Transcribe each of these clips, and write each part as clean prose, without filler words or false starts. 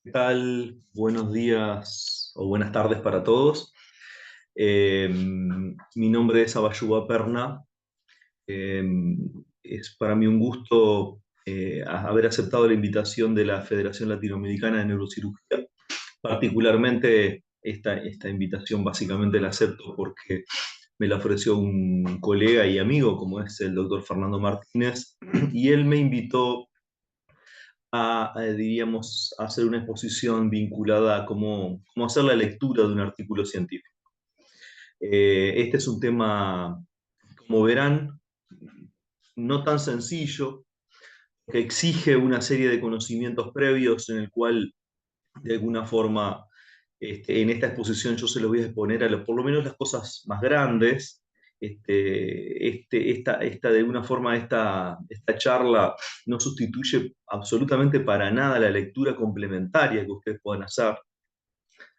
¿Qué tal? Buenos días o buenas tardes para todos. Mi nombre es Abayuba Perna. Eh, es para mí un gusto haber aceptado la invitación de la Federación Latinoamericana de Neurocirugía. Particularmente esta invitación básicamente la acepto porque me la ofreció un colega y amigo como es el doctor Fernando Martínez y él me invitó diríamos, a hacer una exposición vinculada a cómo hacer la lectura de un artículo científico. Este es un tema, como verán, no tan sencillo, que exige una serie de conocimientos previos en el cual, de alguna forma, en esta exposición yo se los voy a exponer por lo menos las cosas más grandes. De alguna forma, esta charla no sustituye absolutamente para nada la lectura complementaria que ustedes puedan hacer,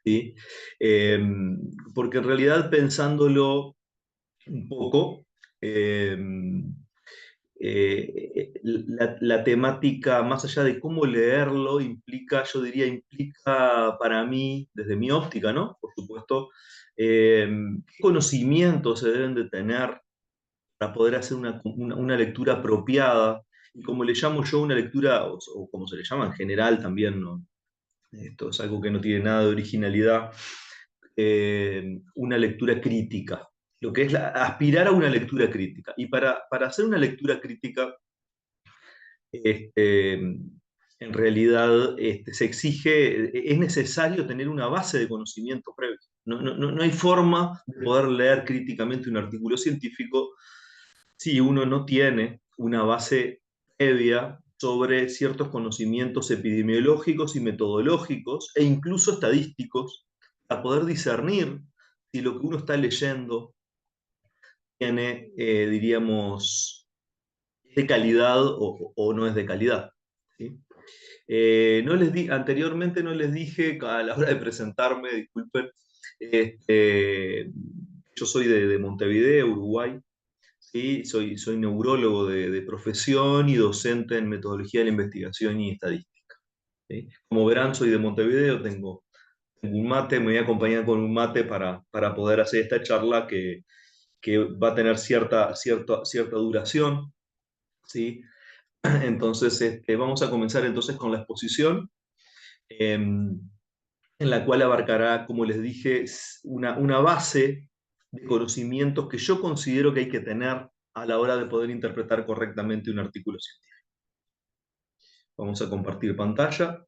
¿sí? Eh, Porque en realidad, pensándolo un poco, eh, la temática, más allá de cómo leerlo, implica, yo diría, implica para mí, desde mi óptica, ¿no? Por supuesto, qué conocimientos se deben de tener para poder hacer una lectura apropiada, y como le llamo yo, una lectura, o como se le llama en general también, ¿no? Esto es algo que no tiene nada de originalidad, una lectura crítica, lo que es aspirar a una lectura crítica. Y para hacer una lectura crítica, este, en realidad se exige, es necesario tener una base de conocimiento previo. No hay forma de poder leer críticamente un artículo científico si uno no tiene una base previa sobre ciertos conocimientos epidemiológicos y metodológicos e incluso estadísticos, para poder discernir si lo que uno está leyendo tiene, diríamos, de calidad o no es de calidad, ¿sí? Anteriormente no les dije a la hora de presentarme, disculpen, yo soy de Montevideo, Uruguay. Sí, soy neurólogo de profesión y docente en metodología de la investigación y estadística, ¿sí? Como verán, soy de Montevideo, tengo un mate, me voy a acompañar con un mate para poder hacer esta charla que va a tener cierta duración, ¿sí? Entonces, vamos a comenzar entonces con la exposición, en la cual abarcará, como les dije, una base de conocimientos que yo considero que hay que tener a la hora de poder interpretar correctamente un artículo científico. Vamos a compartir pantalla.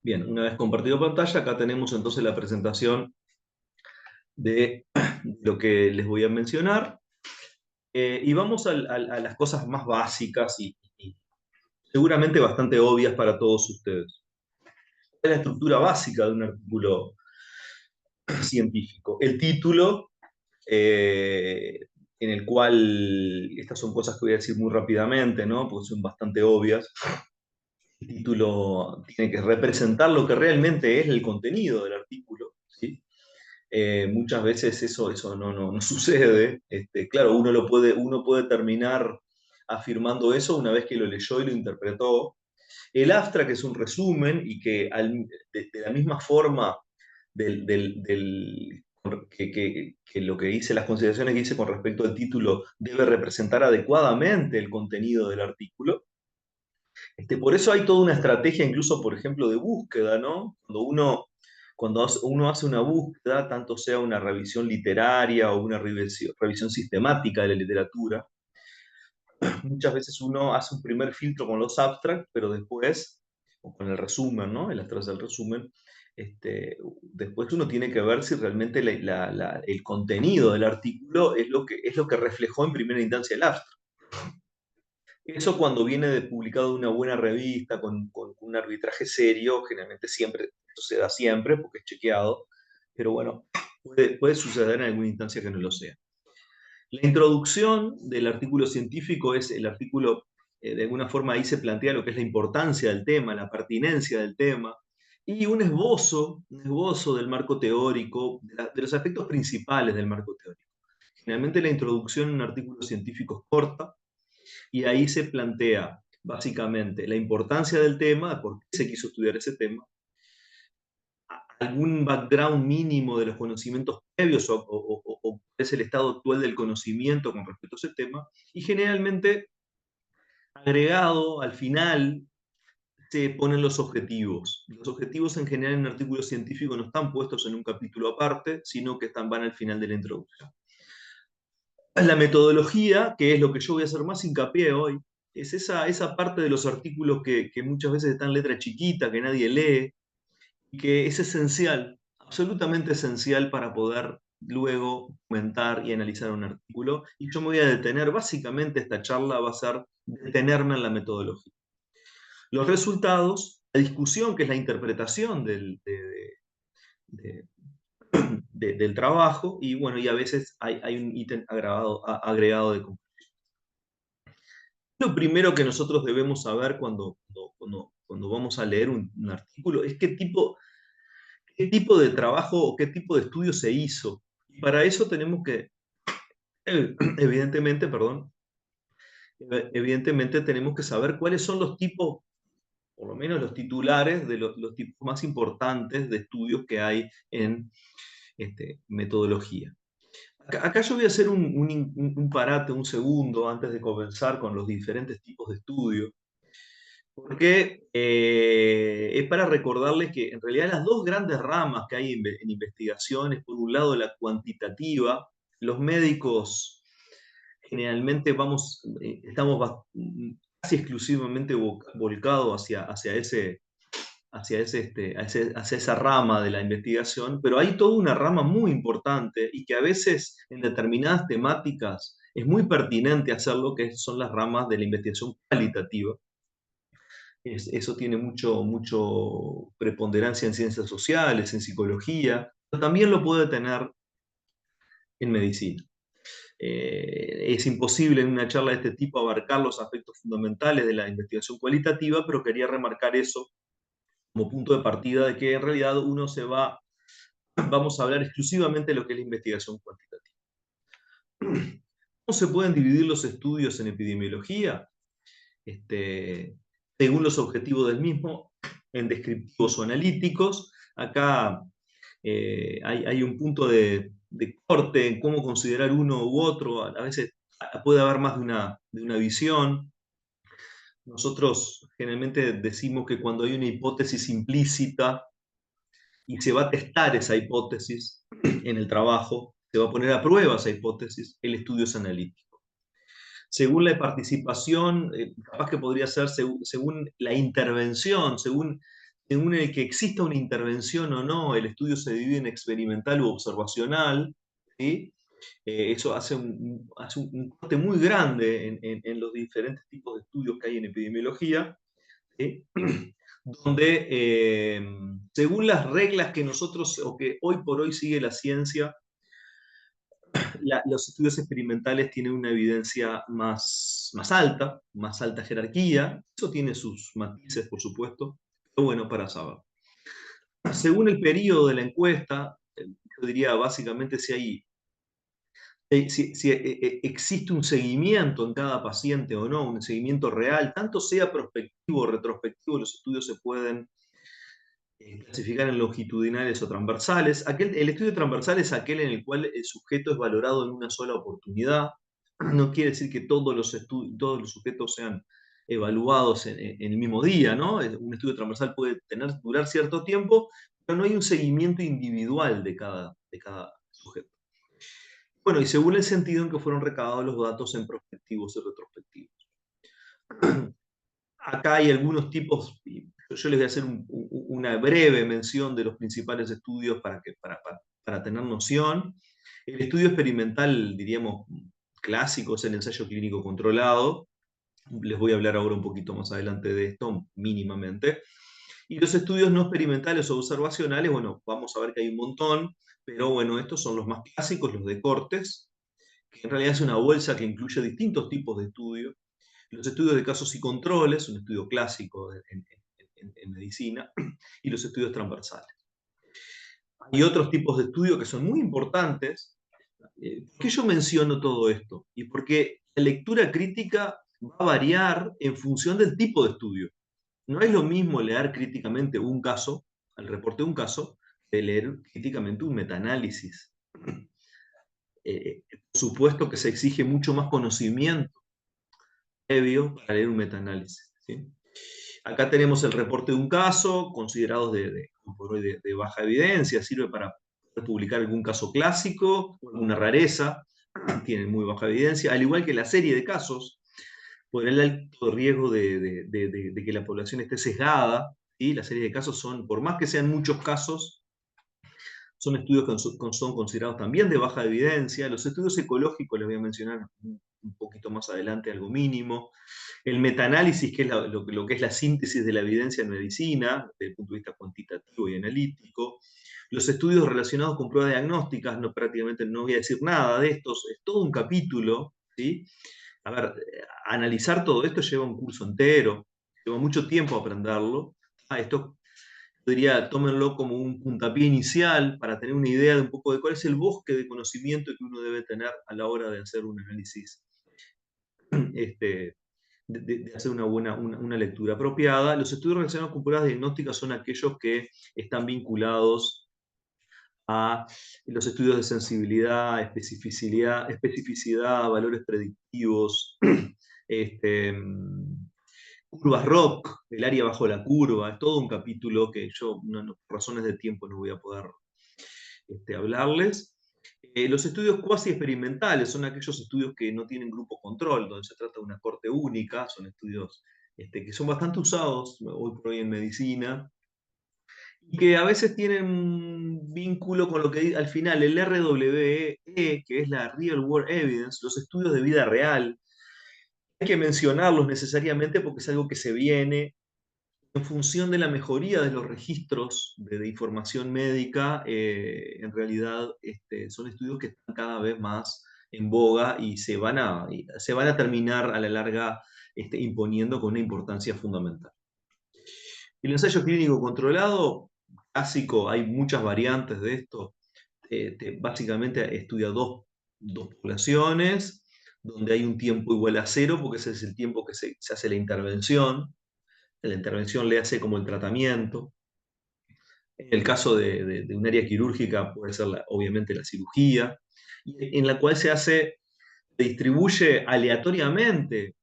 Bien, una vez compartido pantalla, acá tenemos entonces la presentación de lo que les voy a mencionar. Y vamos a las cosas más básicas y seguramente bastante obvias para todos ustedes. ¿Cuál es la estructura básica de un artículo científico? El título, eh, en el cual, estas son cosas que voy a decir muy rápidamente, ¿no? Porque son bastante obvias. El título tiene que representar lo que realmente es el contenido del artículo, ¿sí? Muchas veces eso no sucede. Claro, uno puede terminar afirmando eso una vez que lo leyó y lo interpretó. El abstract es un resumen y que de la misma forma que lo que hice, las consideraciones que hice con respecto al título, debe representar adecuadamente el contenido del artículo. Por eso hay toda una estrategia, incluso, por ejemplo, de búsqueda, ¿no? Uno hace una búsqueda, tanto sea una revisión literaria o una revisión sistemática de la literatura, muchas veces uno hace un primer filtro con los abstracts, pero después, o con el resumen, ¿no? El abstract del resumen, después uno tiene que ver si realmente el contenido del artículo es lo que reflejó en primera instancia el abstract. Eso, cuando viene publicado de una buena revista, con un arbitraje serio, generalmente siempre, eso se da siempre porque es chequeado, pero bueno, puede suceder en alguna instancia que no lo sea. La introducción del artículo científico es el artículo de alguna forma ahí se plantea lo que es la importancia del tema, la pertinencia del tema, y un esbozo del marco teórico, de los aspectos principales del marco teórico. Generalmente la introducción en un artículo científico es corta, y ahí se plantea básicamente la importancia del tema, por qué se quiso estudiar ese tema, algún background mínimo de los conocimientos previos o es el estado actual del conocimiento con respecto a ese tema, y generalmente agregado al final se ponen los objetivos. Los objetivos en general en un artículo científico no están puestos en un capítulo aparte, sino que van al final de la introducción. La metodología, que es lo que yo voy a hacer más hincapié hoy, es esa parte de los artículos que muchas veces están en letra chiquita, que nadie lee, y que es esencial, absolutamente esencial para poder luego comentar y analizar un artículo. Y yo me voy a detener, básicamente esta charla va a ser detenerme en la metodología. Los resultados, la discusión, que es la interpretación de- del trabajo, y bueno, y a veces hay un ítem agregado de conclusión. Lo primero que nosotros debemos saber cuando vamos a leer un artículo es qué tipo de trabajo o qué tipo de estudio se hizo. Y para eso tenemos que, evidentemente, perdón, evidentemente tenemos que saber cuáles son los tipos, por lo menos los titulares de los tipos más importantes de estudios que hay en metodología. Acá yo voy a hacer un parate, un segundo, antes de comenzar con los diferentes tipos de estudio, porque es para recordarles que en realidad las dos grandes ramas que hay en investigación es, por un lado, la cuantitativa. Los médicos generalmente estamos casi exclusivamente volcados hacia esa rama de la investigación, pero hay toda una rama muy importante y que a veces en determinadas temáticas es muy pertinente hacerlo, que son las ramas de la investigación cualitativa. Eso tiene mucho preponderancia en ciencias sociales, en psicología, pero también lo puede tener en medicina. Es imposible en una charla de este tipo abarcar los aspectos fundamentales de la investigación cualitativa, pero quería remarcar eso como punto de partida de que en realidad vamos a hablar exclusivamente de lo que es la investigación cuantitativa. ¿Cómo se pueden dividir los estudios en epidemiología? Según los objetivos del mismo, en descriptivos o analíticos. Acá hay un punto de corte en cómo considerar uno u otro. A veces puede haber más de una visión. Nosotros generalmente decimos que cuando hay una hipótesis implícita y se va a testar esa hipótesis en el trabajo, se va a poner a prueba esa hipótesis, el estudio es analítico. Según la participación, capaz que podría ser según la intervención, según el que exista una intervención o no, el estudio se divide en experimental u observacional, ¿sí? Eso hace un corte muy grande en los diferentes tipos de estudios que hay en epidemiología, ¿sí? Donde según las reglas que nosotros, o que hoy por hoy sigue la ciencia, los estudios experimentales tienen una evidencia más alta jerarquía. Eso tiene sus matices, por supuesto, pero bueno, para saber. Según el periodo de la encuesta, yo diría básicamente si existe un seguimiento en cada paciente o no, un seguimiento real, tanto sea prospectivo o retrospectivo, los estudios se pueden clasificar en longitudinales o transversales. El estudio transversal es aquel en el cual el sujeto es valorado en una sola oportunidad. No quiere decir que todos los sujetos sean evaluados en el mismo día, ¿no? Un estudio transversal puede durar cierto tiempo, pero no hay un seguimiento individual de cada sujeto. Bueno, y según el sentido en que fueron recabados los datos en prospectivos y retrospectivos. Acá hay algunos tipos, yo les voy a hacer una breve mención de los principales estudios para tener noción. El estudio experimental, diríamos, clásico es el ensayo clínico controlado. Les voy a hablar ahora un poquito más adelante de esto, mínimamente. Y los estudios no experimentales o observacionales, bueno, vamos a ver que hay un montón, pero bueno, estos son los más clásicos, los de Cortes, que en realidad es una bolsa que incluye distintos tipos de estudios. los estudios de casos y controles, un estudio clásico en medicina, y los estudios transversales. Hay otros tipos de estudios que son muy importantes. ¿Por qué yo menciono todo esto? Y porque la lectura crítica va a variar en función del tipo de estudio. No es lo mismo leer críticamente un caso, el reporte de un caso, que leer críticamente un metaanálisis. Por supuesto que se exige mucho más conocimiento previo para leer un metaanálisis, ¿sí? Acá tenemos el reporte de un caso, considerados de baja evidencia, sirve para publicar algún caso clásico, alguna rareza, tiene muy baja evidencia, al igual que la serie de casos, por el alto riesgo de que la población esté sesgada, y la serie de casos son, por más que sean muchos casos, son estudios que son considerados también de baja evidencia. Los estudios ecológicos les voy a mencionar un poquito más adelante, algo mínimo. El metaanálisis, que es lo que es la síntesis de la evidencia en medicina, desde el punto de vista cuantitativo y analítico. Los estudios relacionados con pruebas diagnósticas, prácticamente no voy a decir nada de estos, es todo un capítulo, ¿sí? A ver, analizar todo esto lleva un curso entero, lleva mucho tiempo aprenderlo. Esto diría, tómenlo como un puntapié inicial para tener una idea de un poco de cuál es el bosque de conocimiento que uno debe tener a la hora de hacer un análisis, de hacer una lectura apropiada. Los estudios relacionados con pruebas diagnósticas son aquellos que están vinculados a los estudios de sensibilidad, especificidad, valores predictivos, este, curvas ROC, el área bajo la curva, es todo un capítulo que yo, por razones de tiempo, no voy a poder hablarles. Los estudios cuasi experimentales son aquellos estudios que no tienen grupo control, donde se trata de una corte única, son estudios que son bastante usados hoy por hoy en medicina, y que a veces tienen un vínculo con lo que al final el RWE, que es la Real World Evidence, los estudios de vida real. Hay que mencionarlos necesariamente porque es algo que se viene en función de la mejoría de los registros de información médica. En realidad son estudios que están cada vez más en boga y se van a terminar a la larga imponiendo con una importancia fundamental. El ensayo clínico controlado, clásico, hay muchas variantes de esto. Básicamente estudia dos poblaciones, donde hay un tiempo igual a cero, porque ese es el tiempo que se hace la intervención. La intervención le hace como el tratamiento. En el caso de un área quirúrgica puede ser obviamente la cirugía, en la cual se distribuye aleatoriamente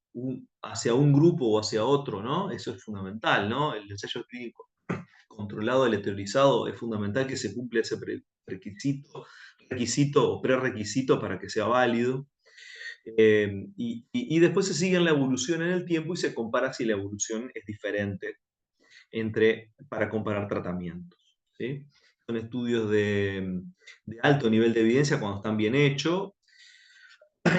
hacia un grupo o hacia otro, ¿no? Eso es fundamental, ¿no? El ensayo clínico controlado, aleatorizado, es fundamental que se cumpla ese requisito o prerequisito para que sea válido. Y después se sigue en la evolución en el tiempo y se compara si la evolución es diferente para comparar tratamientos, ¿sí? Son estudios de alto nivel de evidencia cuando están bien hechos.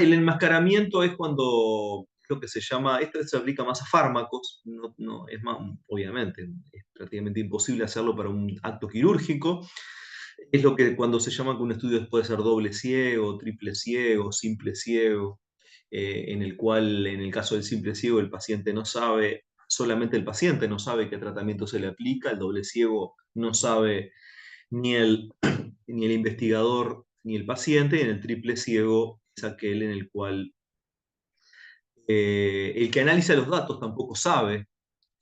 El enmascaramiento es cuando lo que se llama, esto se aplica más a fármacos, es más, obviamente, es prácticamente imposible hacerlo para un acto quirúrgico. Es lo que cuando se llama que un estudio puede ser doble ciego, triple ciego, simple ciego, en el cual, en el caso del simple ciego, el paciente no sabe, solamente el paciente no sabe qué tratamiento se le aplica, el doble ciego no sabe ni ni el investigador ni el paciente, y en el triple ciego es aquel en el cual el que analiza los datos tampoco sabe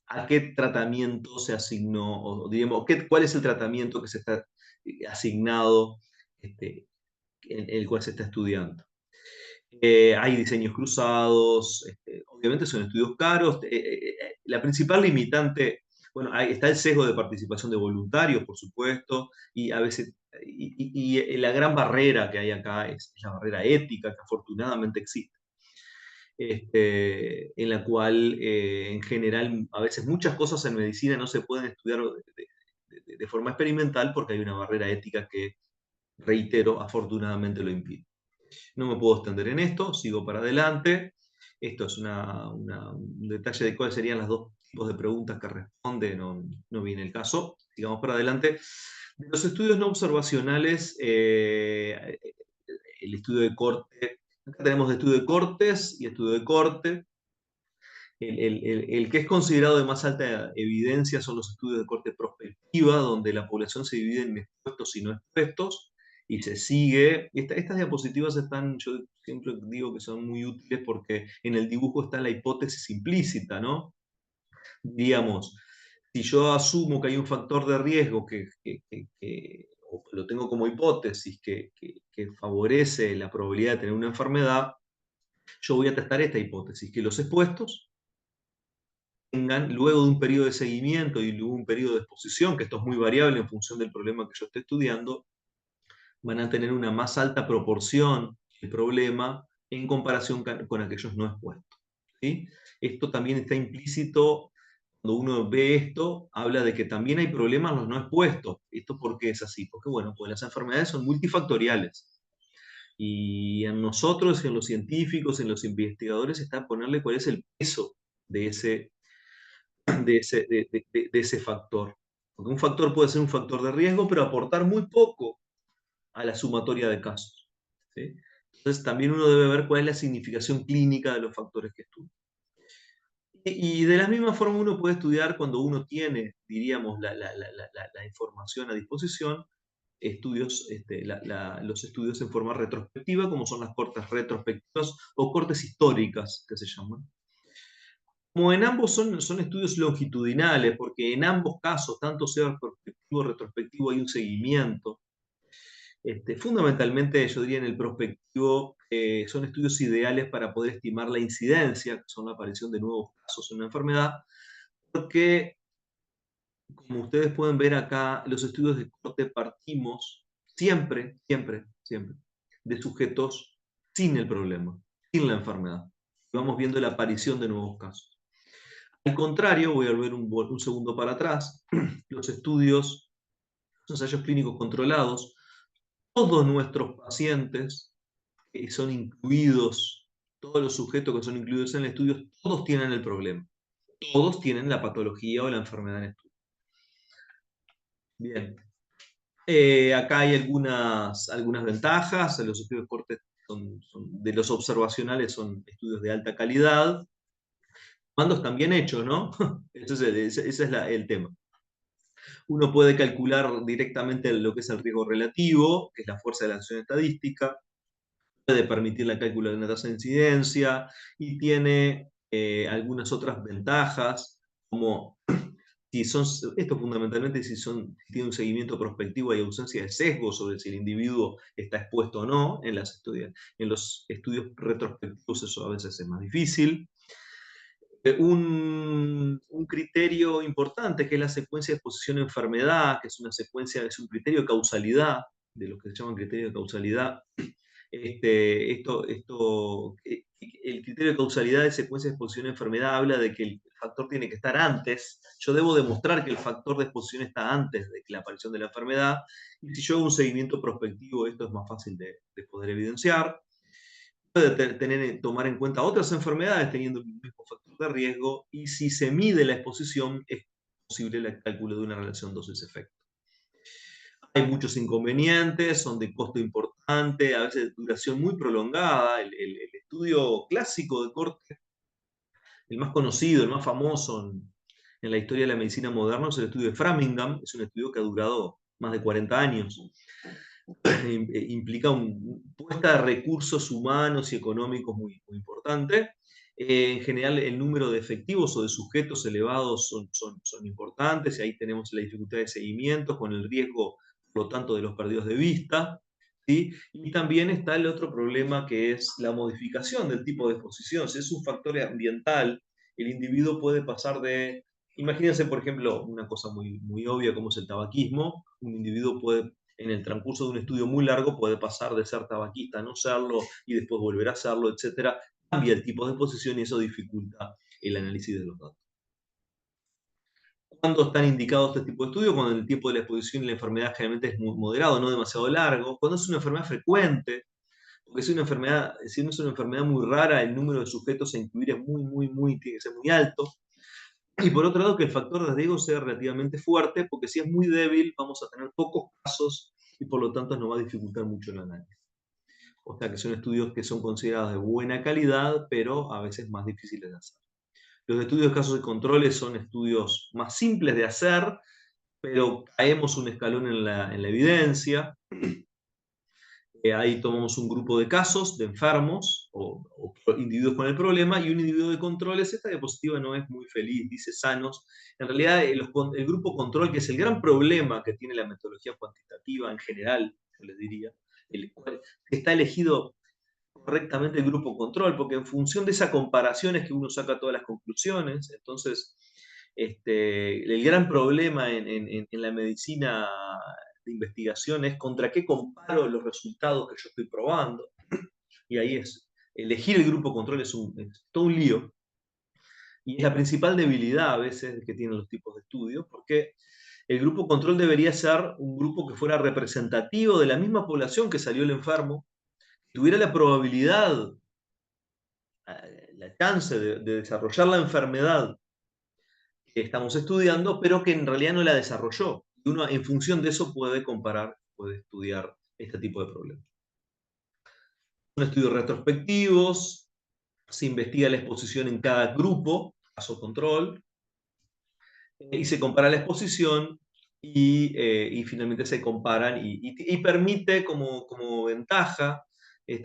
a qué tratamiento se asignó, o digamos, cuál es el tratamiento que se está asignado, en el cual se está estudiando. Hay diseños cruzados, obviamente son estudios caros. La principal limitante, bueno, está el sesgo de participación de voluntarios, por supuesto, y a veces, la gran barrera que hay acá es la barrera ética, que afortunadamente existe. En la cual, en general, a veces muchas cosas en medicina no se pueden estudiar de forma experimental porque hay una barrera ética que, reitero, afortunadamente lo impide. No me puedo extender en esto, sigo para adelante. Esto es un detalle de cuáles serían las dos tipos de preguntas que responde, no viene el caso. Sigamos para adelante. De los estudios no observacionales, el estudio de corte, acá tenemos estudio de cortes y estudio de corte. El que es considerado de más alta evidencia son los estudios de corte prospectiva, donde la población se divide en expuestos y no expuestos, y se sigue. Estas diapositivas están, yo siempre digo que son muy útiles porque en el dibujo está la hipótesis implícita, ¿no? Digamos, si yo asumo que hay un factor de riesgo o lo tengo como hipótesis que favorece la probabilidad de tener una enfermedad, yo voy a testar esta hipótesis, que los expuestos tengan, luego de un periodo de seguimiento y luego un periodo de exposición, que esto es muy variable en función del problema que yo esté estudiando, van a tener una más alta proporción del problema en comparación con aquellos no expuestos. ¿Sí? Esto también está implícito cuando uno ve esto, habla de que también hay problemas en los no expuestos. ¿Esto por qué es así? Porque, bueno, pues las enfermedades son multifactoriales. Y en nosotros, en los científicos, en los investigadores, está ponerle cuál es el peso de ese factor. Porque un factor puede ser un factor de riesgo, pero aportar muy poco a la sumatoria de casos. ¿Sí? Entonces también uno debe ver cuál es la significación clínica de los factores que estudia. Y de la misma forma uno puede estudiar cuando uno tiene, diríamos, la información a disposición, los estudios en forma retrospectiva, como son las cortes retrospectivas o cortes históricas, que se llaman. Como en ambos son estudios longitudinales, porque en ambos casos, tanto sea prospectivo o retrospectivo, hay un seguimiento. Fundamentalmente, yo diría en el prospectivo, son estudios ideales para poder estimar la incidencia, que son la aparición de nuevos casos en una enfermedad, porque, como ustedes pueden ver acá, los estudios de corte partimos siempre, siempre, siempre, de sujetos sin el problema, sin la enfermedad. Vamos viendo la aparición de nuevos casos. Al contrario, voy a volver un segundo para atrás, los estudios, los ensayos clínicos controlados, todos nuestros pacientes que son incluidos, todos los sujetos que son incluidos en el estudio, todos tienen el problema. Todos tienen la patología o la enfermedad en estudio. Bien. Acá hay algunas ventajas. Los estudios de corte de los observacionales son estudios de alta calidad. Cuando están bien hechos, ¿no? Ese es el tema. Uno puede calcular directamente lo que es el riesgo relativo, que es la fuerza de la acción estadística, puede permitir la cálculo de una tasa de incidencia y tiene algunas otras ventajas, como esto fundamentalmente si tiene un seguimiento prospectivo y ausencia de sesgo sobre si el individuo está expuesto o no. En los estudios retrospectivos eso a veces es más difícil. Un criterio importante que es la secuencia de exposición a enfermedad, que es un criterio de causalidad, de lo que se llama criterio de causalidad. El criterio de causalidad de secuencia de exposición a enfermedad habla de que el factor tiene que estar antes. Yo debo demostrar que el factor de exposición está antes de la aparición de la enfermedad. Y si yo hago un seguimiento prospectivo, esto es más fácil de poder evidenciar. Puede tomar en cuenta otras enfermedades teniendo el mismo factor de riesgo. Y si se mide la exposición, es posible el cálculo de una relación dosis-efecto. Hay muchos inconvenientes, son de costo importante, a veces de duración muy prolongada. El estudio clásico de corte, el más conocido, el más famoso en la historia de la medicina moderna, es el estudio de Framingham. Es un estudio que ha durado más de 40 años. Implica puesta de recursos humanos y económicos muy, muy importante. En general, el número de efectivos o de sujetos elevados son importantes, y ahí tenemos la dificultad de seguimiento con el riesgo, por lo tanto, de los perdidos de vista. ¿Sí? Y también está el otro problema, que es la modificación del tipo de exposición. Si es un factor ambiental, el individuo puede pasar de... Imagínense, por ejemplo, una cosa muy, muy obvia como es el tabaquismo. Un individuo puede, en el transcurso de un estudio muy largo, puede pasar de ser tabaquista a no serlo y después volver a serlo, etc. Cambia el tipo de exposición y eso dificulta el análisis de los datos. ¿Cuándo están indicados este tipo de estudios? Cuando el tiempo de la exposición y la enfermedad generalmente es muy moderado, no demasiado largo. Cuando es una enfermedad frecuente, porque si no es una enfermedad muy rara, el número de sujetos a incluir es tiene que ser muy alto. Y por otro lado, que el factor de riesgo sea relativamente fuerte, porque si es muy débil, vamos a tener pocos casos y por lo tanto nos va a dificultar mucho el análisis. O sea que son estudios que son considerados de buena calidad, pero a veces más difíciles de hacer. Los estudios de casos y controles son estudios más simples de hacer, pero caemos un escalón en la evidencia. Ahí tomamos un grupo de casos de enfermos o individuos con el problema y un individuo de controles. Esta diapositiva no es muy feliz, dice sanos. En realidad, el grupo control, que es el gran problema que tiene la metodología cuantitativa en general, yo les diría, está elegido correctamente el grupo control, porque en función de esa comparación es que uno saca todas las conclusiones. Entonces, el gran problema en la medicina de investigación es contra qué comparo los resultados que yo estoy probando. Y ahí elegir el grupo control es todo un lío. Y es la principal debilidad a veces que tienen los tipos de estudios, porque el grupo control debería ser un grupo que fuera representativo de la misma población que salió el enfermo, tuviera la probabilidad, la chance de desarrollar la enfermedad que estamos estudiando, pero que en realidad no la desarrolló. Y uno en función de eso puede comparar, puede estudiar este tipo de problemas. Son estudios retrospectivos, se investiga la exposición en cada grupo, caso control, y se compara la exposición y finalmente se comparan y permite como ventaja,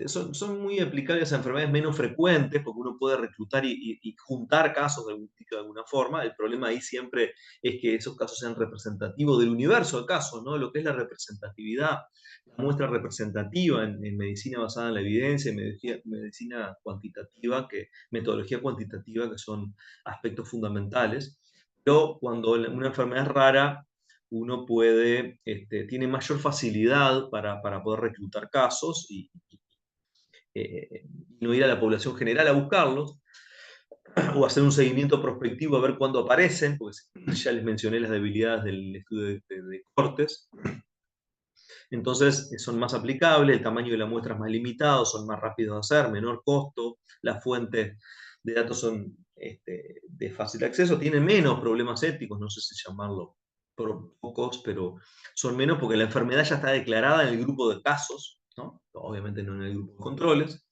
son muy aplicables a enfermedades menos frecuentes porque uno puede reclutar y juntar casos de alguna forma. El problema ahí siempre es que esos casos sean representativos del universo de casos, ¿no? Lo que es la representatividad, la muestra representativa en medicina basada en la evidencia, en medicina cuantitativa, metodología cuantitativa, que son aspectos fundamentales. Pero cuando una enfermedad es rara, uno tiene mayor facilidad para poder reclutar casos no ir a la población general a buscarlos, o hacer un seguimiento prospectivo a ver cuándo aparecen, porque ya les mencioné las debilidades del estudio de cortes. Entonces son más aplicables, el tamaño de la muestra es más limitado, son más rápidos de hacer, menor costo, las fuentes de datos son de fácil acceso, tienen menos problemas éticos, no sé si llamarlo por pocos, pero son menos porque la enfermedad ya está declarada en el grupo de casos, ¿no? Obviamente no en el grupo de controles.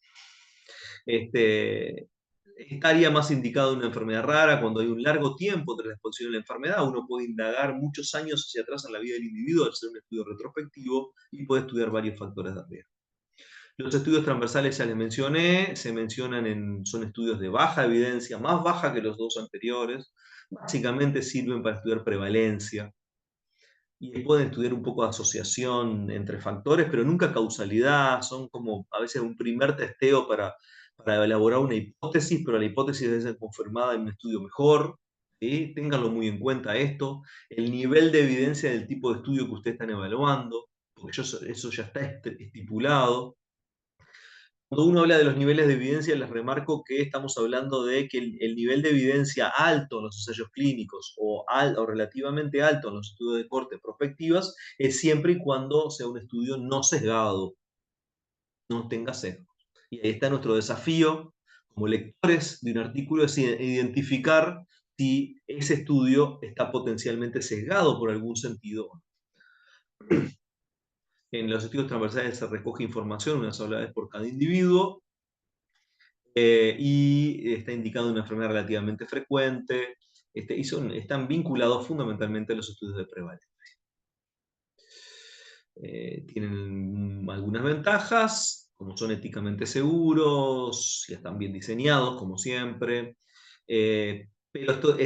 Estaría más indicado en una enfermedad rara cuando hay un largo tiempo entre la exposición y la enfermedad. Uno puede indagar muchos años hacia atrás en la vida del individuo al hacer un estudio retrospectivo y puede estudiar varios factores de riesgo. Los estudios transversales ya les mencioné, son estudios de baja evidencia, más baja que los dos anteriores. Básicamente sirven para estudiar prevalencia y pueden estudiar un poco de asociación entre factores, pero nunca causalidad. Son como a veces un primer testeo para elaborar una hipótesis, pero la hipótesis debe ser confirmada en un estudio mejor. ¿Sí? Ténganlo muy en cuenta esto. El nivel de evidencia del tipo de estudio que ustedes están evaluando, porque eso ya está estipulado. Cuando uno habla de los niveles de evidencia, les remarco que estamos hablando de que el nivel de evidencia alto en los ensayos clínicos o relativamente alto en los estudios de corte prospectivas es siempre y cuando sea un estudio no sesgado, no tenga sesgo. Y ahí está nuestro desafío como lectores de un artículo, es identificar si ese estudio está potencialmente sesgado por algún sentido. En los estudios transversales se recoge información una sola vez por cada individuo, y está indicado una enfermedad relativamente frecuente, están vinculados fundamentalmente a los estudios de prevalencia. Tienen algunas ventajas, como son éticamente seguros, y están bien diseñados, como siempre, pero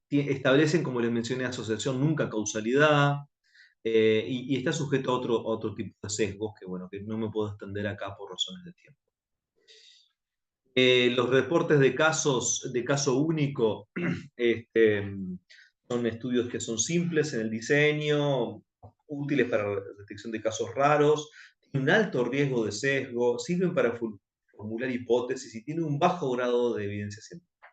establecen, como les mencioné, asociación, nunca causalidad, y está sujeto a otro tipo de sesgos que no me puedo extender acá por razones de tiempo. Los reportes de caso único, son estudios que son simples en el diseño, útiles para la detección de casos raros, tienen un alto riesgo de sesgo, sirven para formular hipótesis y tienen un bajo grado de evidencia científica.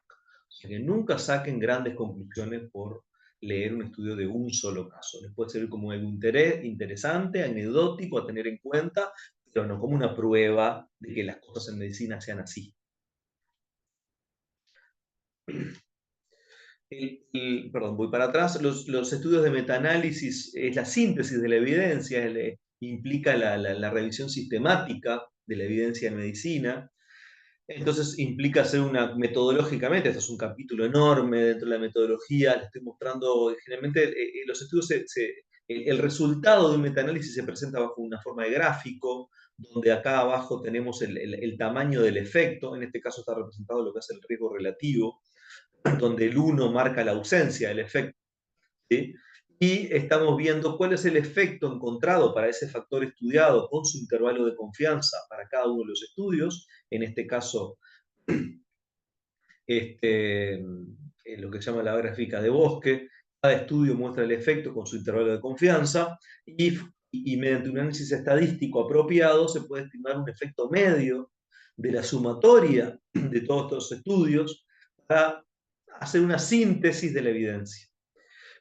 O sea que nunca saquen grandes conclusiones por leer un estudio de un solo caso. Les puede servir como algo interesante, anecdótico a tener en cuenta, pero no como una prueba de que las cosas en medicina sean así. Perdón, voy para atrás. Los estudios de metaanálisis es la síntesis de la evidencia, implica la revisión sistemática de la evidencia en medicina. Entonces implica hacer una, metodológicamente, esto es un capítulo enorme dentro de la metodología, le estoy mostrando, generalmente los estudios, el resultado de un metaanálisis se presenta bajo una forma de gráfico, donde acá abajo tenemos el tamaño del efecto, en este caso está representado lo que es el riesgo relativo, donde el 1 marca la ausencia del efecto, ¿sí? Y estamos viendo cuál es el efecto encontrado para ese factor estudiado con su intervalo de confianza para cada uno de los estudios, en este caso lo que se llama la gráfica de Bosque. Cada estudio muestra el efecto con su intervalo de confianza y mediante un análisis estadístico apropiado se puede estimar un efecto medio de la sumatoria de todos estos estudios para hacer una síntesis de la evidencia.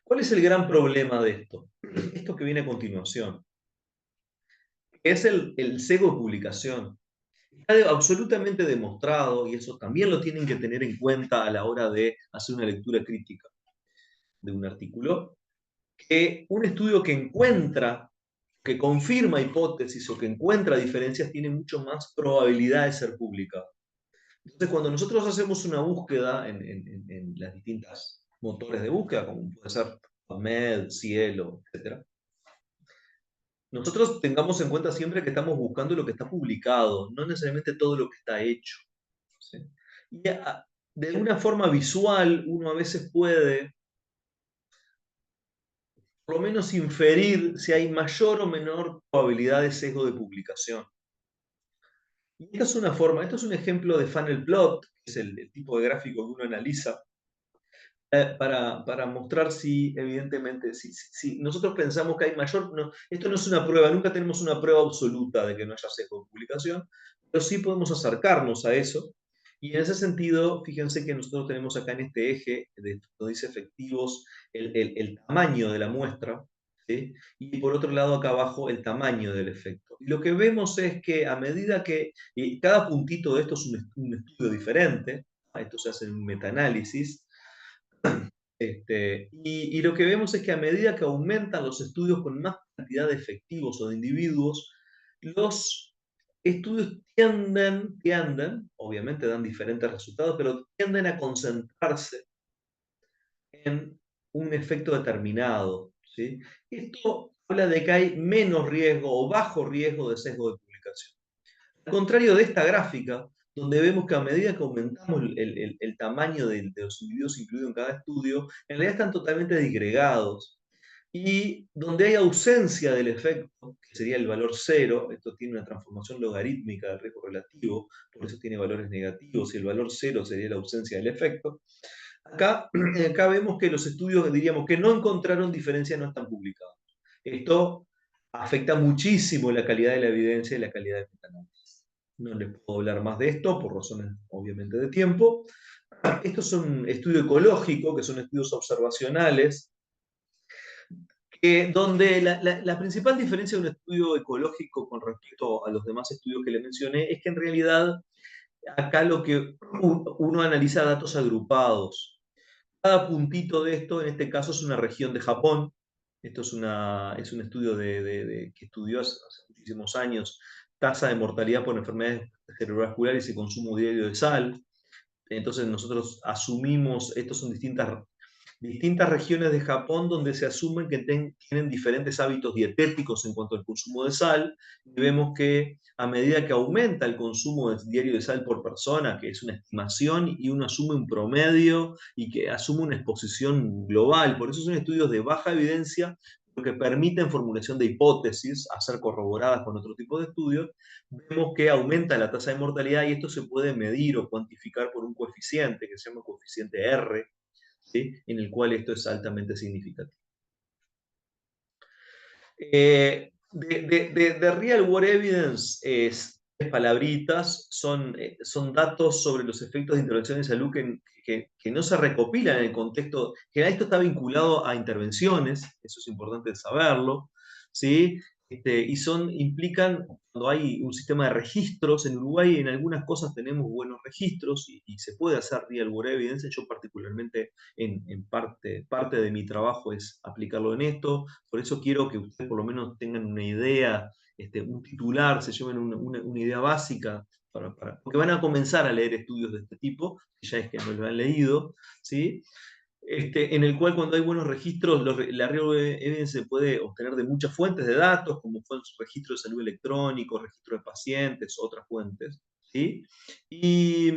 ¿Cuál es el gran problema de esto? Esto que viene a continuación, que es el sesgo de publicación. Está absolutamente demostrado, y eso también lo tienen que tener en cuenta a la hora de hacer una lectura crítica de un artículo, que un estudio que encuentra, que confirma hipótesis o que encuentra diferencias tiene mucho más probabilidad de ser publicado. Entonces, cuando nosotros hacemos una búsqueda en las distintas motores de búsqueda, como puede ser PubMed, Cielo, etc., nosotros tengamos en cuenta siempre que estamos buscando lo que está publicado, no necesariamente todo lo que está hecho. ¿Sí? Y de una forma visual uno a veces puede por lo menos inferir si hay mayor o menor probabilidad de sesgo de publicación. Y esta es una forma, esto es un ejemplo de funnel plot, que es el tipo de gráfico que uno analiza, para mostrar si, evidentemente, si nosotros pensamos que hay mayor, no, esto no es una prueba, nunca tenemos una prueba absoluta de que no haya sesgo de publicación, pero sí podemos acercarnos a eso. Y en ese sentido, fíjense que nosotros tenemos acá en este eje, donde dice efectivos, el tamaño de la muestra, ¿sí? Y por otro lado, acá abajo, el tamaño del efecto. Y lo que vemos es que a medida que cada puntito de esto es un estudio diferente, esto se hace en un metaanálisis, y lo que vemos es que a medida que aumentan los estudios con más cantidad de efectivos o de individuos, los estudios tienden, obviamente dan diferentes resultados, pero tienden a concentrarse en un efecto determinado, ¿sí? Esto habla de que hay menos riesgo o bajo riesgo de sesgo de publicación. Al contrario de esta gráfica, donde vemos que a medida que aumentamos el tamaño de los individuos incluidos en cada estudio, en realidad están totalmente disgregados. Y donde hay ausencia del efecto, que sería el valor cero, esto tiene una transformación logarítmica del riesgo relativo, por eso tiene valores negativos, y el valor cero sería la ausencia del efecto. Acá vemos que los estudios, diríamos, que no encontraron diferencia no están publicados. Esto afecta muchísimo la calidad de la evidencia y la calidad del metaanálisis. No les puedo hablar más de esto por razones, obviamente, de tiempo. Estos son estudios ecológicos, que son estudios observacionales, donde la principal diferencia de un estudio ecológico con respecto a los demás estudios que le mencioné es que en realidad acá lo que uno analiza datos agrupados. Cada puntito de esto, en este caso, es una región de Japón. Esto es un estudio que estudió hace muchísimos años tasa de mortalidad por enfermedades cerebrovasculares y consumo diario de sal. Entonces nosotros asumimos, estos son distintas regiones de Japón donde se asumen que tienen diferentes hábitos dietéticos en cuanto al consumo de sal, y vemos que a medida que aumenta el consumo diario de sal por persona, que es una estimación, y uno asume un promedio y que asume una exposición global, por eso son estudios de baja evidencia, que permiten formulación de hipótesis a ser corroboradas con otro tipo de estudios, vemos que aumenta la tasa de mortalidad y esto se puede medir o cuantificar por un coeficiente que se llama coeficiente R, ¿sí? En el cual esto es altamente significativo. De real world evidence es tres palabritas, son datos sobre los efectos de intervención en salud que no se recopilan en el contexto, que esto está vinculado a intervenciones, eso es importante saberlo, ¿sí? Y implican, cuando hay un sistema de registros, en Uruguay en algunas cosas tenemos buenos registros y se puede hacer real world evidence, yo particularmente en parte de mi trabajo es aplicarlo en esto, por eso quiero que ustedes por lo menos tengan una idea, un titular, se lleven una idea básica porque van a comenzar a leer estudios de este tipo, si ya es que no lo han leído, ¿sí? En el cual cuando hay buenos registros, la real evidence se puede obtener de muchas fuentes de datos, como fue el registro de salud electrónico, registro de pacientes, otras fuentes, ¿sí? Y,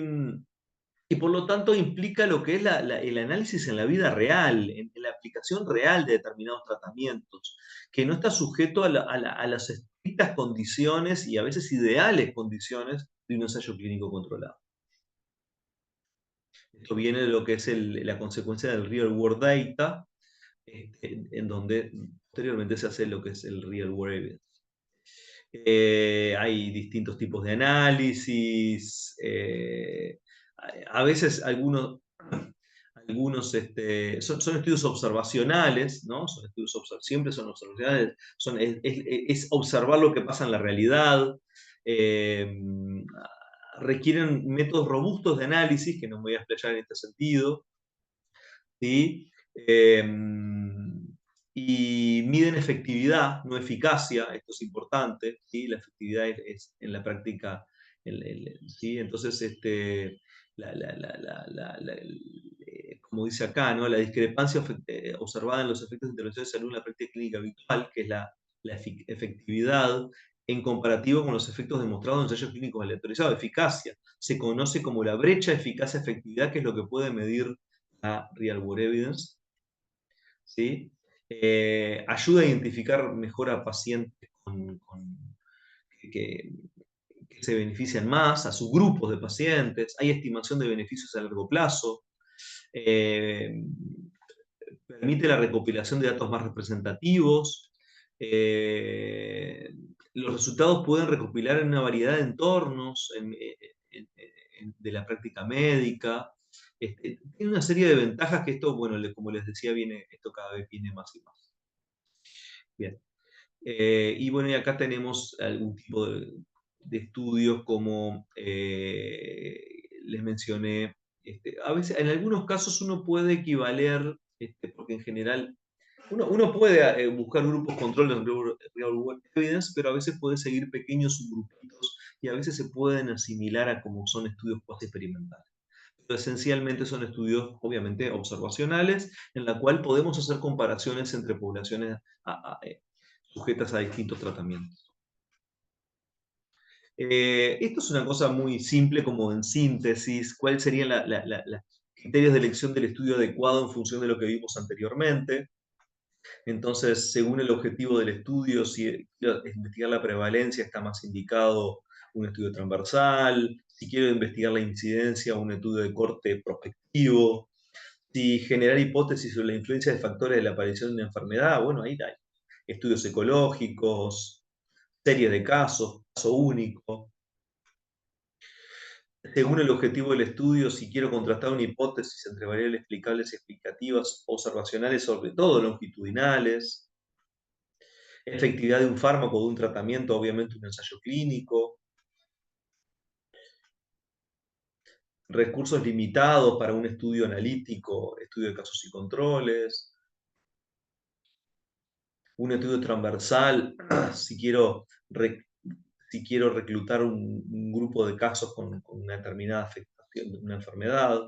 y por lo tanto implica lo que es el análisis en la vida real, en la aplicación real de determinados tratamientos, que no está sujeto a las estrictas condiciones y a veces ideales condiciones de un ensayo clínico controlado. Esto viene de lo que es la consecuencia del real world data, en donde posteriormente se hace lo que es el real world evidence. Hay distintos tipos de análisis, a veces algunos son estudios observacionales, ¿no? Son estudios siempre son observacionales, es observar lo que pasa en la realidad, eh, requieren métodos robustos de análisis, que no me voy a explayar en este sentido, ¿sí? Y miden efectividad, no eficacia, esto es importante, ¿sí? La efectividad es en la práctica, ¿sí? Entonces, como dice acá, ¿no? La discrepancia observada en los efectos de intervención de salud en la práctica clínica habitual, que es la efectividad en comparativo con los efectos demostrados en ensayos clínicos aleatorizados. Eficacia se conoce como la brecha eficacia-efectividad, que es lo que puede medir la real world evidence, ¿sí? Ayuda a identificar mejor a pacientes que, que se benefician más, a subgrupos de pacientes, hay estimación de beneficios a largo plazo, eh, permite la recopilación de datos más representativos, eh, los resultados pueden recopilar en una variedad de entornos de la práctica médica. Tiene una serie de ventajas que esto, bueno, como les decía, esto cada vez viene más y más. Bien. Y bueno, y acá tenemos algún tipo de estudios como les mencioné. A veces, en algunos casos uno puede equivaler, porque en general uno puede buscar grupos control de real world evidence, pero a veces puede seguir pequeños subgrupitos y a veces se pueden asimilar a como son estudios post-experimentales. Pero esencialmente son estudios, obviamente, observacionales, en la cual podemos hacer comparaciones entre poblaciones sujetas a distintos tratamientos. Esto es una cosa muy simple, como en síntesis, cuáles serían los criterios de elección del estudio adecuado en función de lo que vimos anteriormente. Entonces, según el objetivo del estudio, si quiero investigar la prevalencia, está más indicado un estudio transversal. Si quiero investigar la incidencia, un estudio de corte prospectivo. Si generar hipótesis sobre la influencia de factores de la aparición de una enfermedad, bueno, ahí hay estudios ecológicos, series de casos, caso único. Según el objetivo del estudio, si quiero contrastar una hipótesis entre variables explicables y explicativas, observacionales, sobre todo longitudinales. Efectividad de un fármaco o de un tratamiento, obviamente un ensayo clínico. Recursos limitados para un estudio analítico, estudio de casos y controles. Un estudio transversal, si quiero, si quiero reclutar un grupo de casos con una determinada afectación de una enfermedad.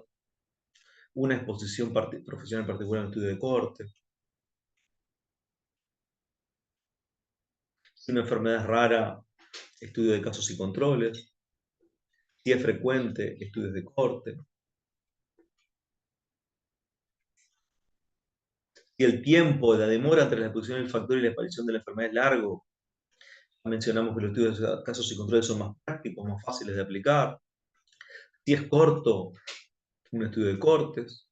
Una exposición profesional particular en estudio de corte. Si una enfermedad es rara, estudio de casos y controles. Si es frecuente, estudios de corte. Si el tiempo, la demora entre la exposición del factor y la aparición de la enfermedad es largo, mencionamos que los estudios de casos y controles son más prácticos, más fáciles de aplicar. Si es corto, un estudio de cortes.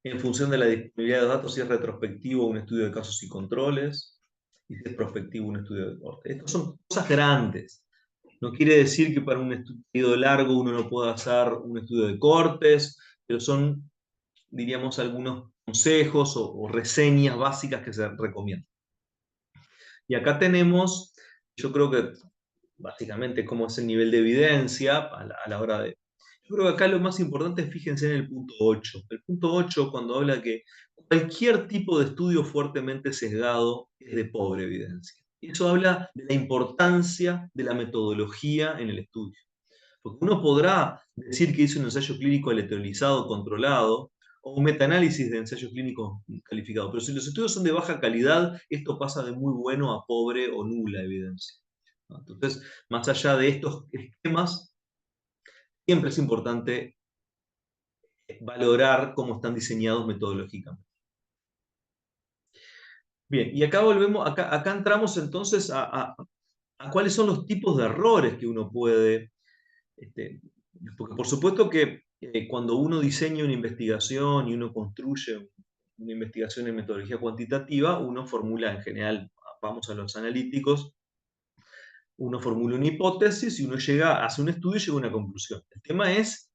En función de la disponibilidad de datos, si es retrospectivo, un estudio de casos y controles. Y si es prospectivo, un estudio de cortes. Estas son cosas grandes. No quiere decir que para un estudio largo uno no pueda hacer un estudio de cortes, pero son, diríamos, algunos consejos o reseñas básicas que se recomiendan. Y acá tenemos, yo creo que básicamente cómo es el nivel de evidencia a la hora de... Yo creo que acá lo más importante es, fíjense en el punto 8. El punto 8 cuando habla que cualquier tipo de estudio fuertemente sesgado es de pobre evidencia. Y eso habla de la importancia de la metodología en el estudio. Porque uno podrá decir que hizo un ensayo clínico aleatorizado, controlado, o un metaanálisis de ensayos clínicos calificados. Pero si los estudios son de baja calidad, esto pasa de muy bueno a pobre o nula evidencia. Entonces, más allá de estos esquemas, siempre es importante valorar cómo están diseñados metodológicamente. Bien, y acá volvemos, acá entramos entonces a cuáles son los tipos de errores que uno puede, porque por supuesto que cuando uno diseña una investigación y uno construye una investigación en metodología cuantitativa, uno formula en general, vamos a los analíticos, uno formula una hipótesis y uno llega, hace un estudio y llega a una conclusión. El tema es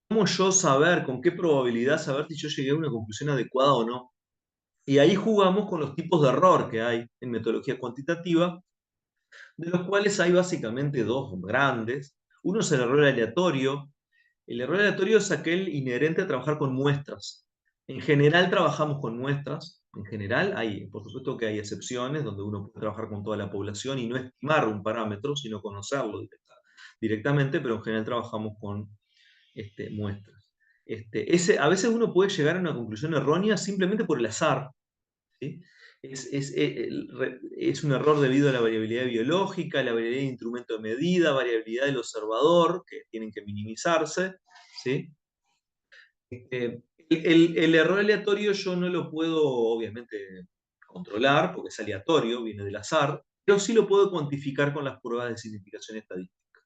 cómo yo saber, con qué probabilidad saber si yo llegué a una conclusión adecuada o no. Y ahí jugamos con los tipos de error que hay en metodología cuantitativa, de los cuales hay básicamente dos grandes. Uno es el error aleatorio. El error aleatorio es aquel inherente a trabajar con muestras. En general trabajamos con muestras. En general hay, por supuesto que hay excepciones donde uno puede trabajar con toda la población y no estimar un parámetro, sino conocerlo directamente, pero en general trabajamos con muestras. A veces uno puede llegar a una conclusión errónea simplemente por el azar. ¿Sí? Es un error debido a la variabilidad biológica, la variabilidad de instrumento de medida, variabilidad del observador, que tienen que minimizarse. ¿Sí? El error aleatorio yo no lo puedo, obviamente, controlar, porque es aleatorio, viene del azar, pero sí lo puedo cuantificar con las pruebas de significación estadística.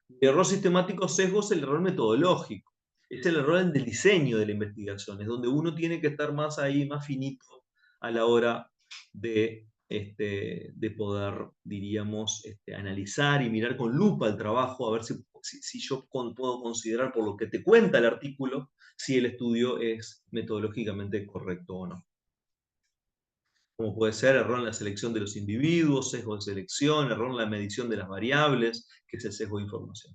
El error sistemático sesgo es el error metodológico, es el error del diseño de la investigación, es donde uno tiene que estar más ahí, más finito a la hora de poder, diríamos, analizar y mirar con lupa el trabajo, a ver si yo puedo considerar por lo que te cuenta el artículo, si el estudio es metodológicamente correcto o no. Como puede ser error en la selección de los individuos, sesgo de selección, error en la medición de las variables, que es el sesgo de información.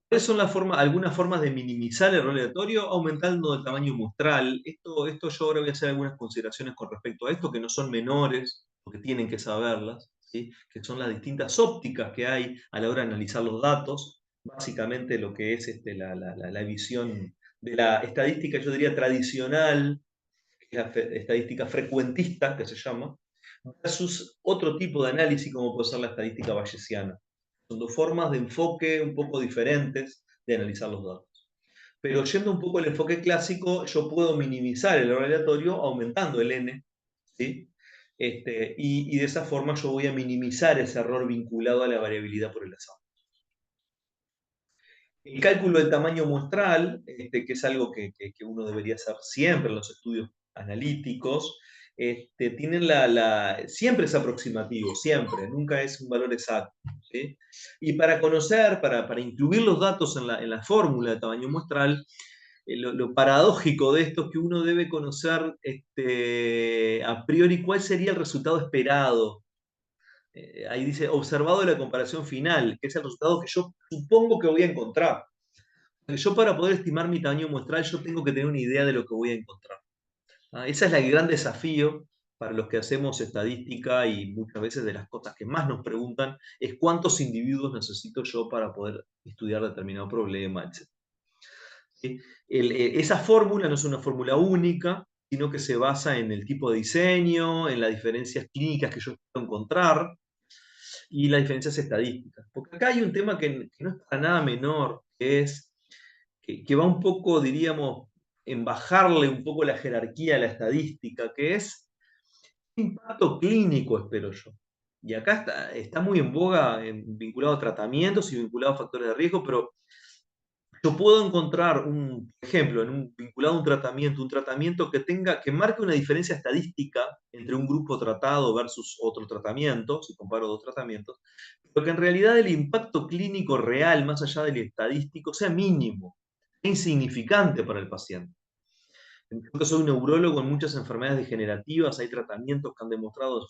¿Cuáles son algunas formas de minimizar el error aleatorio? Aumentando el tamaño muestral. Esto yo ahora voy a hacer algunas consideraciones con respecto a esto, que no son menores, porque tienen que saberlas, ¿sí? Que son las distintas ópticas que hay a la hora de analizar los datos. Básicamente lo que es la visión de la estadística, yo diría tradicional, que es la estadística frecuentista, que se llama, versus otro tipo de análisis como puede ser la estadística bayesiana. Son dos formas de enfoque un poco diferentes de analizar los datos. Pero yendo un poco al enfoque clásico, yo puedo minimizar el error aleatorio aumentando el n, ¿sí? Y de esa forma yo voy a minimizar ese error vinculado a la variabilidad por el azar. El cálculo del tamaño muestral, que es algo que uno debería hacer siempre en los estudios analíticos, tienen siempre es aproximativo, siempre, nunca es un valor exacto. ¿Sí? Y para conocer, para incluir los datos en la fórmula de tamaño muestral, lo paradójico de esto es que uno debe conocer a priori cuál sería el resultado esperado. Ahí dice observado de la comparación final, que es el resultado que yo supongo que voy a encontrar. Yo para poder estimar mi tamaño muestral, yo tengo que tener una idea de lo que voy a encontrar. Ese es el gran desafío para los que hacemos estadística y muchas veces de las cosas que más nos preguntan es cuántos individuos necesito yo para poder estudiar determinado problema, etc. ¿Sí? Esa fórmula no es una fórmula única, sino que se basa en el tipo de diseño, en las diferencias clínicas que yo puedo encontrar y las diferencias estadísticas. Porque acá hay un tema que no es para nada menor, que es que va un poco, diríamos, en bajarle un poco la jerarquía a la estadística, que es impacto clínico, espero yo. Y acá está muy en boga, vinculado a tratamientos y vinculado a factores de riesgo, pero yo puedo encontrar por ejemplo, vinculado a un tratamiento que marque una diferencia estadística entre un grupo tratado versus otro tratamiento, si comparo dos tratamientos, pero que en realidad el impacto clínico real, más allá del estadístico, sea mínimo, insignificante para el paciente. Yo soy un neurólogo en muchas enfermedades degenerativas, hay tratamientos que han demostrado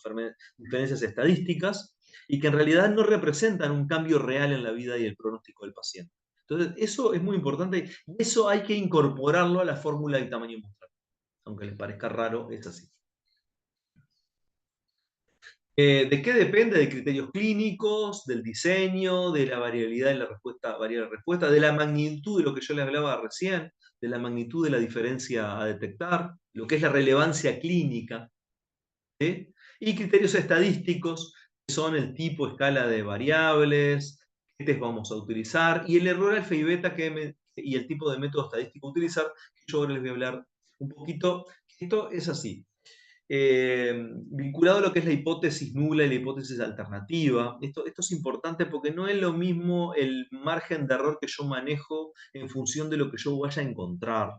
diferencias estadísticas y que en realidad no representan un cambio real en la vida y el pronóstico del paciente. Entonces, eso es muy importante y eso hay que incorporarlo a la fórmula de tamaño muestral. Aunque les parezca raro, es así. ¿De qué depende? De criterios clínicos, del diseño, de la variabilidad de la respuesta, variar respuesta, de la magnitud de lo que yo les hablaba recién, de la magnitud de la diferencia a detectar, lo que es la relevancia clínica, ¿sí? Y criterios estadísticos, que son el tipo, escala de variables, qué test vamos a utilizar, y el error alfa y beta y el tipo de método estadístico a utilizar, que yo ahora les voy a hablar un poquito. Esto es así. Vinculado a lo que es la hipótesis nula y la hipótesis alternativa. Esto es importante porque no es lo mismo el margen de error que yo manejo en función de lo que yo vaya a encontrar.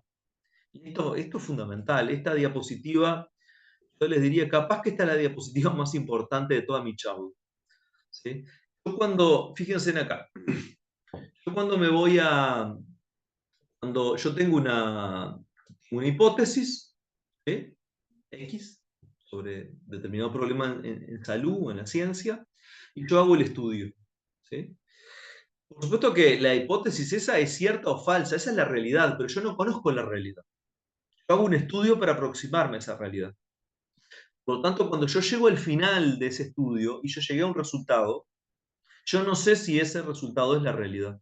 Y esto es fundamental. Esta diapositiva, yo les diría, capaz que esta es la diapositiva más importante de toda mi charla. ¿Sí? Fíjense en acá, yo cuando me voy a, cuando yo tengo una hipótesis, ¿sí? X sobre determinado problema en salud o en la ciencia, y yo hago el estudio. ¿Sí? Por supuesto que la hipótesis esa es cierta o falsa, esa es la realidad, pero yo no conozco la realidad. Yo hago un estudio para aproximarme a esa realidad. Por lo tanto, cuando yo llego al final de ese estudio y yo llegué a un resultado, yo no sé si ese resultado es la realidad.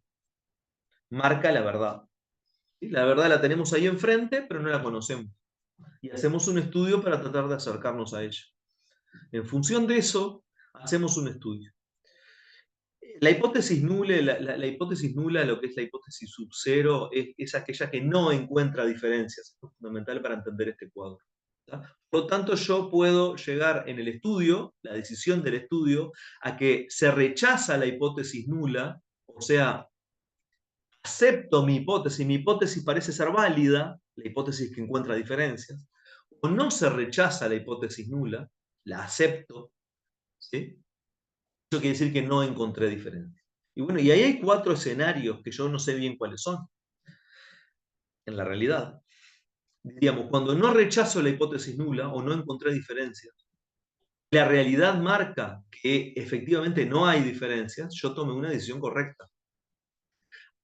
Marca la verdad. ¿Sí? La verdad la tenemos ahí enfrente, pero no la conocemos. Y hacemos un estudio para tratar de acercarnos a ella. En función de eso, hacemos un estudio. La hipótesis nula, la hipótesis nula, lo que es la hipótesis sub cero, es aquella que no encuentra diferencias. Esto es fundamental para entender este cuadro. ¿Tá? Por lo tanto, yo puedo llegar en el estudio, la decisión del estudio, a que se rechaza la hipótesis nula, o sea, acepto mi hipótesis parece ser válida, la hipótesis que encuentra diferencias, o no se rechaza la hipótesis nula, la acepto, ¿sí? Eso quiere decir que no encontré diferencias. Y bueno, y ahí hay 4 escenarios que yo no sé bien cuáles son en la realidad. Diríamos, cuando no rechazo la hipótesis nula o no encontré diferencias, la realidad marca que efectivamente no hay diferencias, yo tomé una decisión correcta.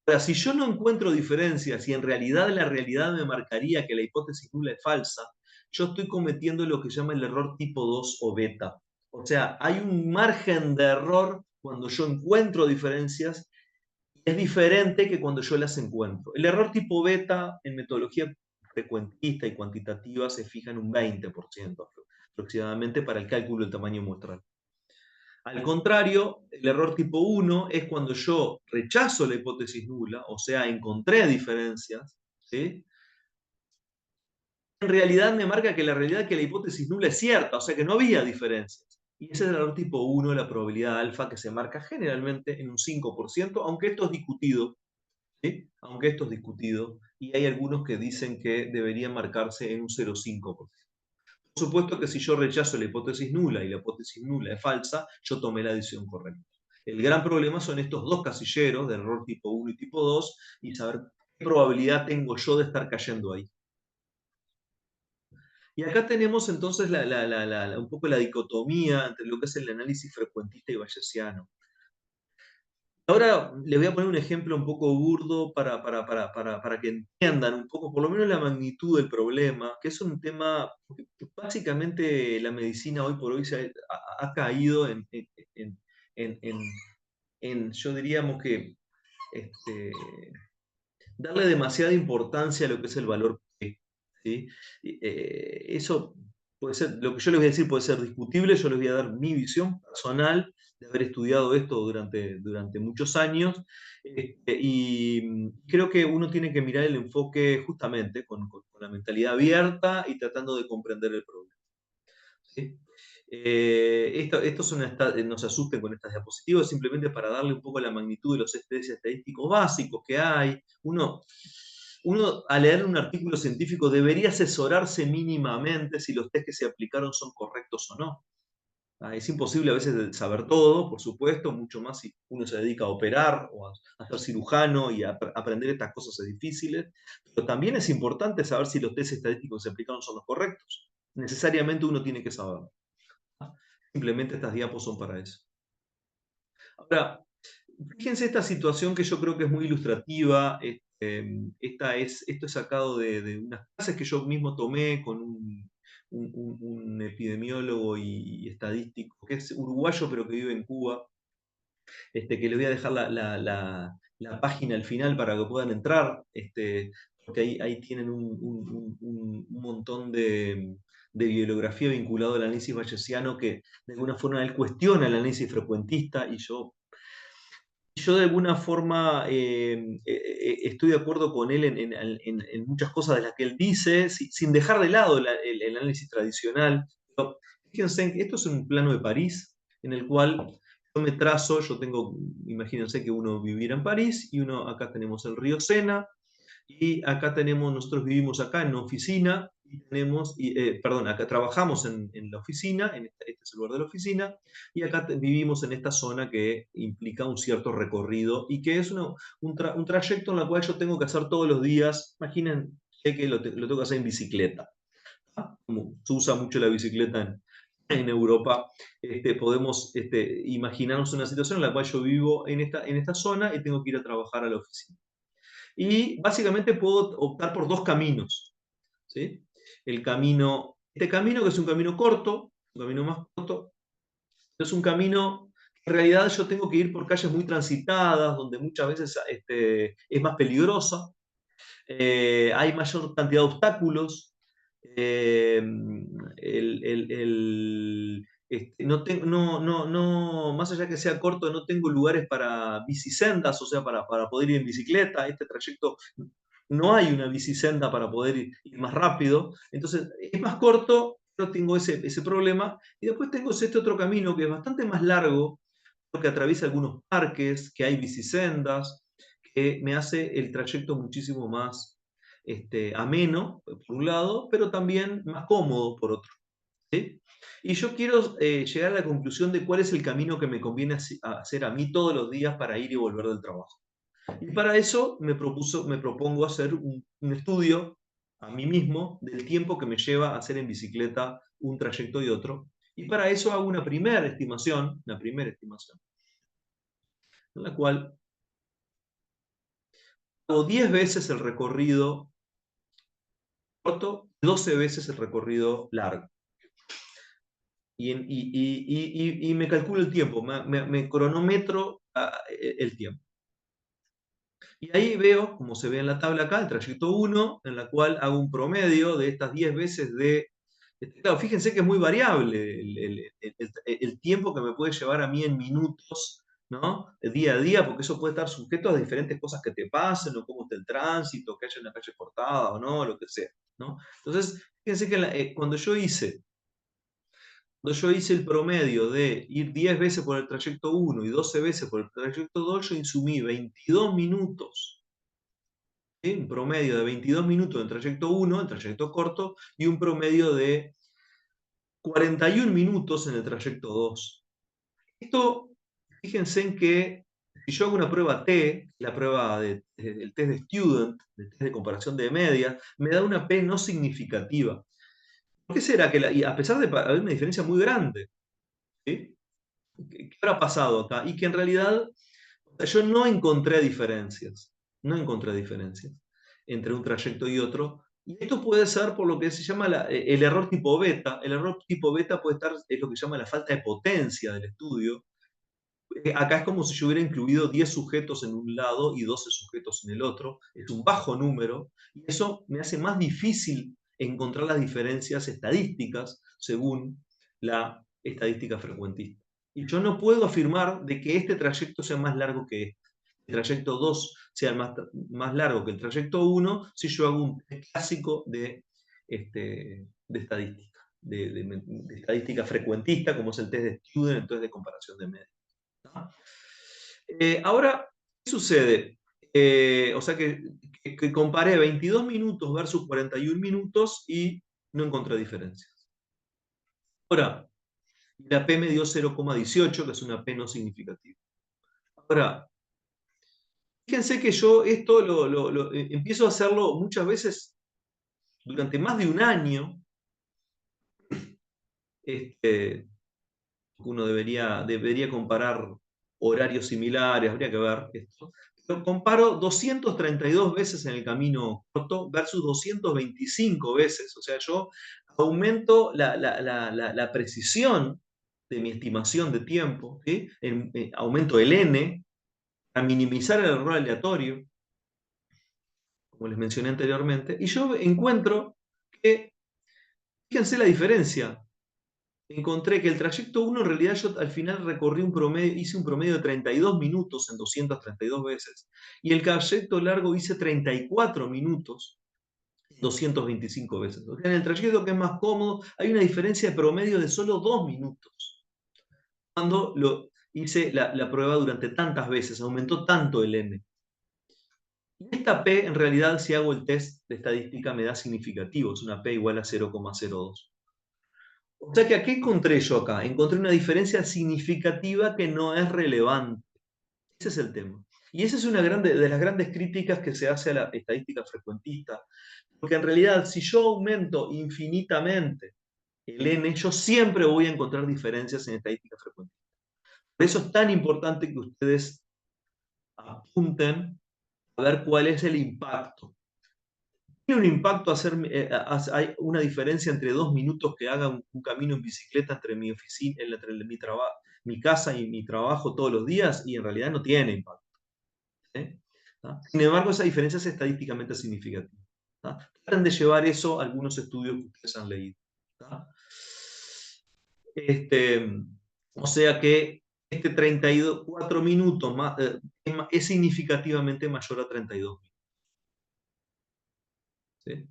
Ahora, si yo no encuentro diferencias y en realidad la realidad me marcaría que la hipótesis nula es falsa, yo estoy cometiendo lo que se llama el error tipo 2 o beta. O sea, hay un margen de error cuando yo encuentro diferencias. Es diferente que cuando yo las encuentro. El error tipo beta en metodología frecuentista y cuantitativa se fija en un 20% aproximadamente para el cálculo del tamaño muestral. Al contrario, el error tipo 1 es cuando yo rechazo la hipótesis nula, o sea, encontré diferencias, ¿sí? En realidad me marca que la realidad es que la hipótesis nula es cierta, o sea que no había diferencias. Y ese es el error tipo 1, la probabilidad alfa, que se marca generalmente en un 5%, aunque esto es discutido. ¿Sí? Aunque esto es discutido, y hay algunos que dicen que debería marcarse en un 0,5%. Por supuesto que si yo rechazo la hipótesis nula y la hipótesis nula es falsa, yo tomé la decisión correcta. El gran problema son estos dos casilleros de error tipo 1 y tipo 2 y saber qué probabilidad tengo yo de estar cayendo ahí. Y acá tenemos entonces un poco la dicotomía entre lo que es el análisis frecuentista y bayesiano. Ahora les voy a poner un ejemplo un poco burdo para que entiendan un poco, por lo menos la magnitud del problema, que es un tema, porque básicamente la medicina hoy por hoy ha caído en- en- yo diríamos que este, darle demasiada importancia a lo que es el valor P, ¿sí? Eso puede ser, lo que yo les voy a decir puede ser discutible, yo les voy a dar mi visión personal de haber estudiado esto durante muchos años, y creo que uno tiene que mirar el enfoque justamente con la mentalidad abierta y tratando de comprender el problema. ¿Sí? No se asusten con estas diapositivas, simplemente para darle un poco la magnitud de los estrés estadísticos básicos que hay. Uno al leer un artículo científico debería asesorarse mínimamente si los test que se aplicaron son correctos o no. Es imposible a veces saber todo, por supuesto, mucho más si uno se dedica a operar o a ser cirujano y a aprender estas cosas es difícil, pero también es importante saber si los test estadísticos que se aplicaron son los correctos. Necesariamente uno tiene que saberlo. Simplemente estas diapos son para eso. Ahora, fíjense esta situación que yo creo que es muy ilustrativa. Esto es sacado de unas clases que yo mismo tomé con un epidemiólogo y estadístico, que es uruguayo pero que vive en Cuba, que les voy a dejar la página al final para que puedan entrar, porque ahí tienen un montón de bibliografía vinculado al análisis bayesiano que de alguna forma él cuestiona el análisis frecuentista y yo de alguna forma estoy de acuerdo con él en muchas cosas de las que él dice, sin dejar de lado el análisis tradicional. Pero fíjense que esto es un plano de París, en el cual yo me trazo, yo tengo, imagínense que uno viviera en París y uno acá tenemos el río Sena, y acá tenemos, nosotros vivimos acá en una oficina, y tenemos, perdón, acá trabajamos en la oficina, este es el lugar de la oficina, y acá vivimos en esta zona que implica un cierto recorrido y que es un trayecto en el cual yo tengo que hacer todos los días. Imaginen que lo tengo que hacer en bicicleta. Como se usa mucho la bicicleta en Europa, podemos imaginarnos una situación en la cual yo vivo en esta zona y tengo que ir a trabajar a la oficina. Y básicamente puedo optar por dos caminos, ¿sí? Este camino que es un camino corto, un camino más corto, es un camino que en realidad yo tengo que ir por calles muy transitadas, donde muchas veces es más peligrosa, hay mayor cantidad de obstáculos, eh, más allá que sea corto, no tengo lugares para bicisendas, o sea, para poder ir en bicicleta. Este trayecto no hay una bicisenda para poder ir más rápido, entonces es más corto, no tengo ese problema. Y después tengo este otro camino que es bastante más largo, que atraviesa algunos parques, que hay bicisendas, que me hace el trayecto muchísimo más ameno, por un lado, pero también más cómodo, por otro. ¿Sí? Y yo quiero llegar a la conclusión de cuál es el camino que me conviene hacer a mí todos los días para ir y volver del trabajo. Y para eso me propongo hacer un estudio a mí mismo del tiempo que me lleva a hacer en bicicleta un trayecto y otro. Y para eso hago una primera estimación, en la cual hago 10 veces el recorrido corto, 12 veces el recorrido largo. Y me calculo el tiempo, me cronometro el tiempo. Y ahí veo, como se ve en la tabla acá, el trayecto 1, en la cual hago un promedio de estas 10 veces de... Claro, fíjense que es muy variable el tiempo que me puede llevar a mí en minutos, ¿no? De día a día, porque eso puede estar sujeto a diferentes cosas que te pasen, o cómo está el tránsito, que haya una calle cortada o no, lo que sea, ¿no? Entonces, fíjense que cuando yo hice el promedio de ir 10 veces por el trayecto 1 y 12 veces por el trayecto 2, yo insumí 22 minutos, ¿sí? Un promedio de 22 minutos en el trayecto 1, el trayecto corto, y un promedio de 41 minutos en el trayecto 2. Esto, fíjense en que si yo hago una prueba T, la prueba del test de Student, el test de comparación de medias, me da una P no significativa. ¿Por qué será que, y a pesar de haber una diferencia muy grande, ¿sí? ¿Qué habrá pasado acá? Y que en realidad yo no encontré diferencias, no encontré diferencias entre un trayecto y otro. Y esto puede ser por lo que se llama el error tipo beta. El error tipo beta puede estar, es lo que se llama la falta de potencia del estudio. Acá es como si yo hubiera incluido 10 sujetos en un lado y 12 sujetos en el otro. Es un bajo número y eso me hace más difícil encontrar las diferencias estadísticas según la estadística frecuentista. Y yo no puedo afirmar de que este trayecto sea más largo que este. El trayecto 2 sea más largo que el trayecto 1 si yo hago un test clásico de estadística, de estadística frecuentista, como es el test de Student, el test de comparación de medios. Ahora, ¿qué sucede? O sea que comparé 22 minutos versus 41 minutos y no encontré diferencias. Ahora, la P me dio 0,18, que es una P no significativa. Ahora, fíjense que yo esto empiezo a hacerlo muchas veces durante más de un año. Uno debería comparar horarios similares, habría que ver esto. Pero comparo 232 veces en el camino corto versus 225 veces. O sea, yo aumento la precisión de mi estimación de tiempo, ¿sí? Aumento el n para minimizar el error aleatorio, como les mencioné anteriormente, y yo encuentro que, fíjense la diferencia, encontré que el trayecto 1 en realidad yo al final recorrí un promedio, hice un promedio de 32 minutos en 232 veces, y el trayecto largo hice 34 minutos 225 veces. O sea, en el trayecto que es más cómodo hay una diferencia de promedio de solo 2 minutos. Cuando hice la prueba durante tantas veces, aumentó tanto el n. Y esta p, en realidad, si hago el test de estadística, me da significativo. Es una p igual a 0,02. O sea que, ¿a qué encontré yo acá? Encontré una diferencia significativa que no es relevante. Ese es el tema. Y esa es una de las grandes críticas que se hace a la estadística frecuentista. Porque en realidad, si yo aumento infinitamente el n, yo siempre voy a encontrar diferencias en estadística frecuentista. Por eso es tan importante que ustedes apunten a ver cuál es el impacto. ¿Tiene un impacto hay una diferencia entre 2 minutos que haga un camino en bicicleta entre mi oficina, entre mi casa y mi trabajo todos los días? Y en realidad no tiene impacto. ¿Sí? Sin embargo, esa diferencia es estadísticamente significativa. Traten de llevar eso a algunos estudios que ustedes han leído. O sea que este 34 minutos es significativamente mayor a 32 minutos. ¿Sí?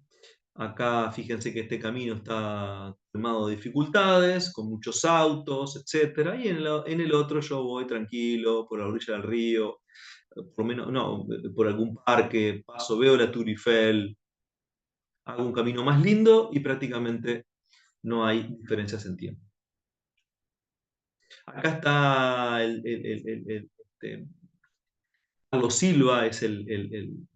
Acá fíjense que este camino está colmado de dificultades, con muchos autos, etc. Y en el otro yo voy tranquilo por la orilla del río, por lo menos, no, por algún parque, paso, veo la Tour Eiffel, hago un camino más lindo y prácticamente no hay diferencias en tiempo. Acá está Carlos Silva, es el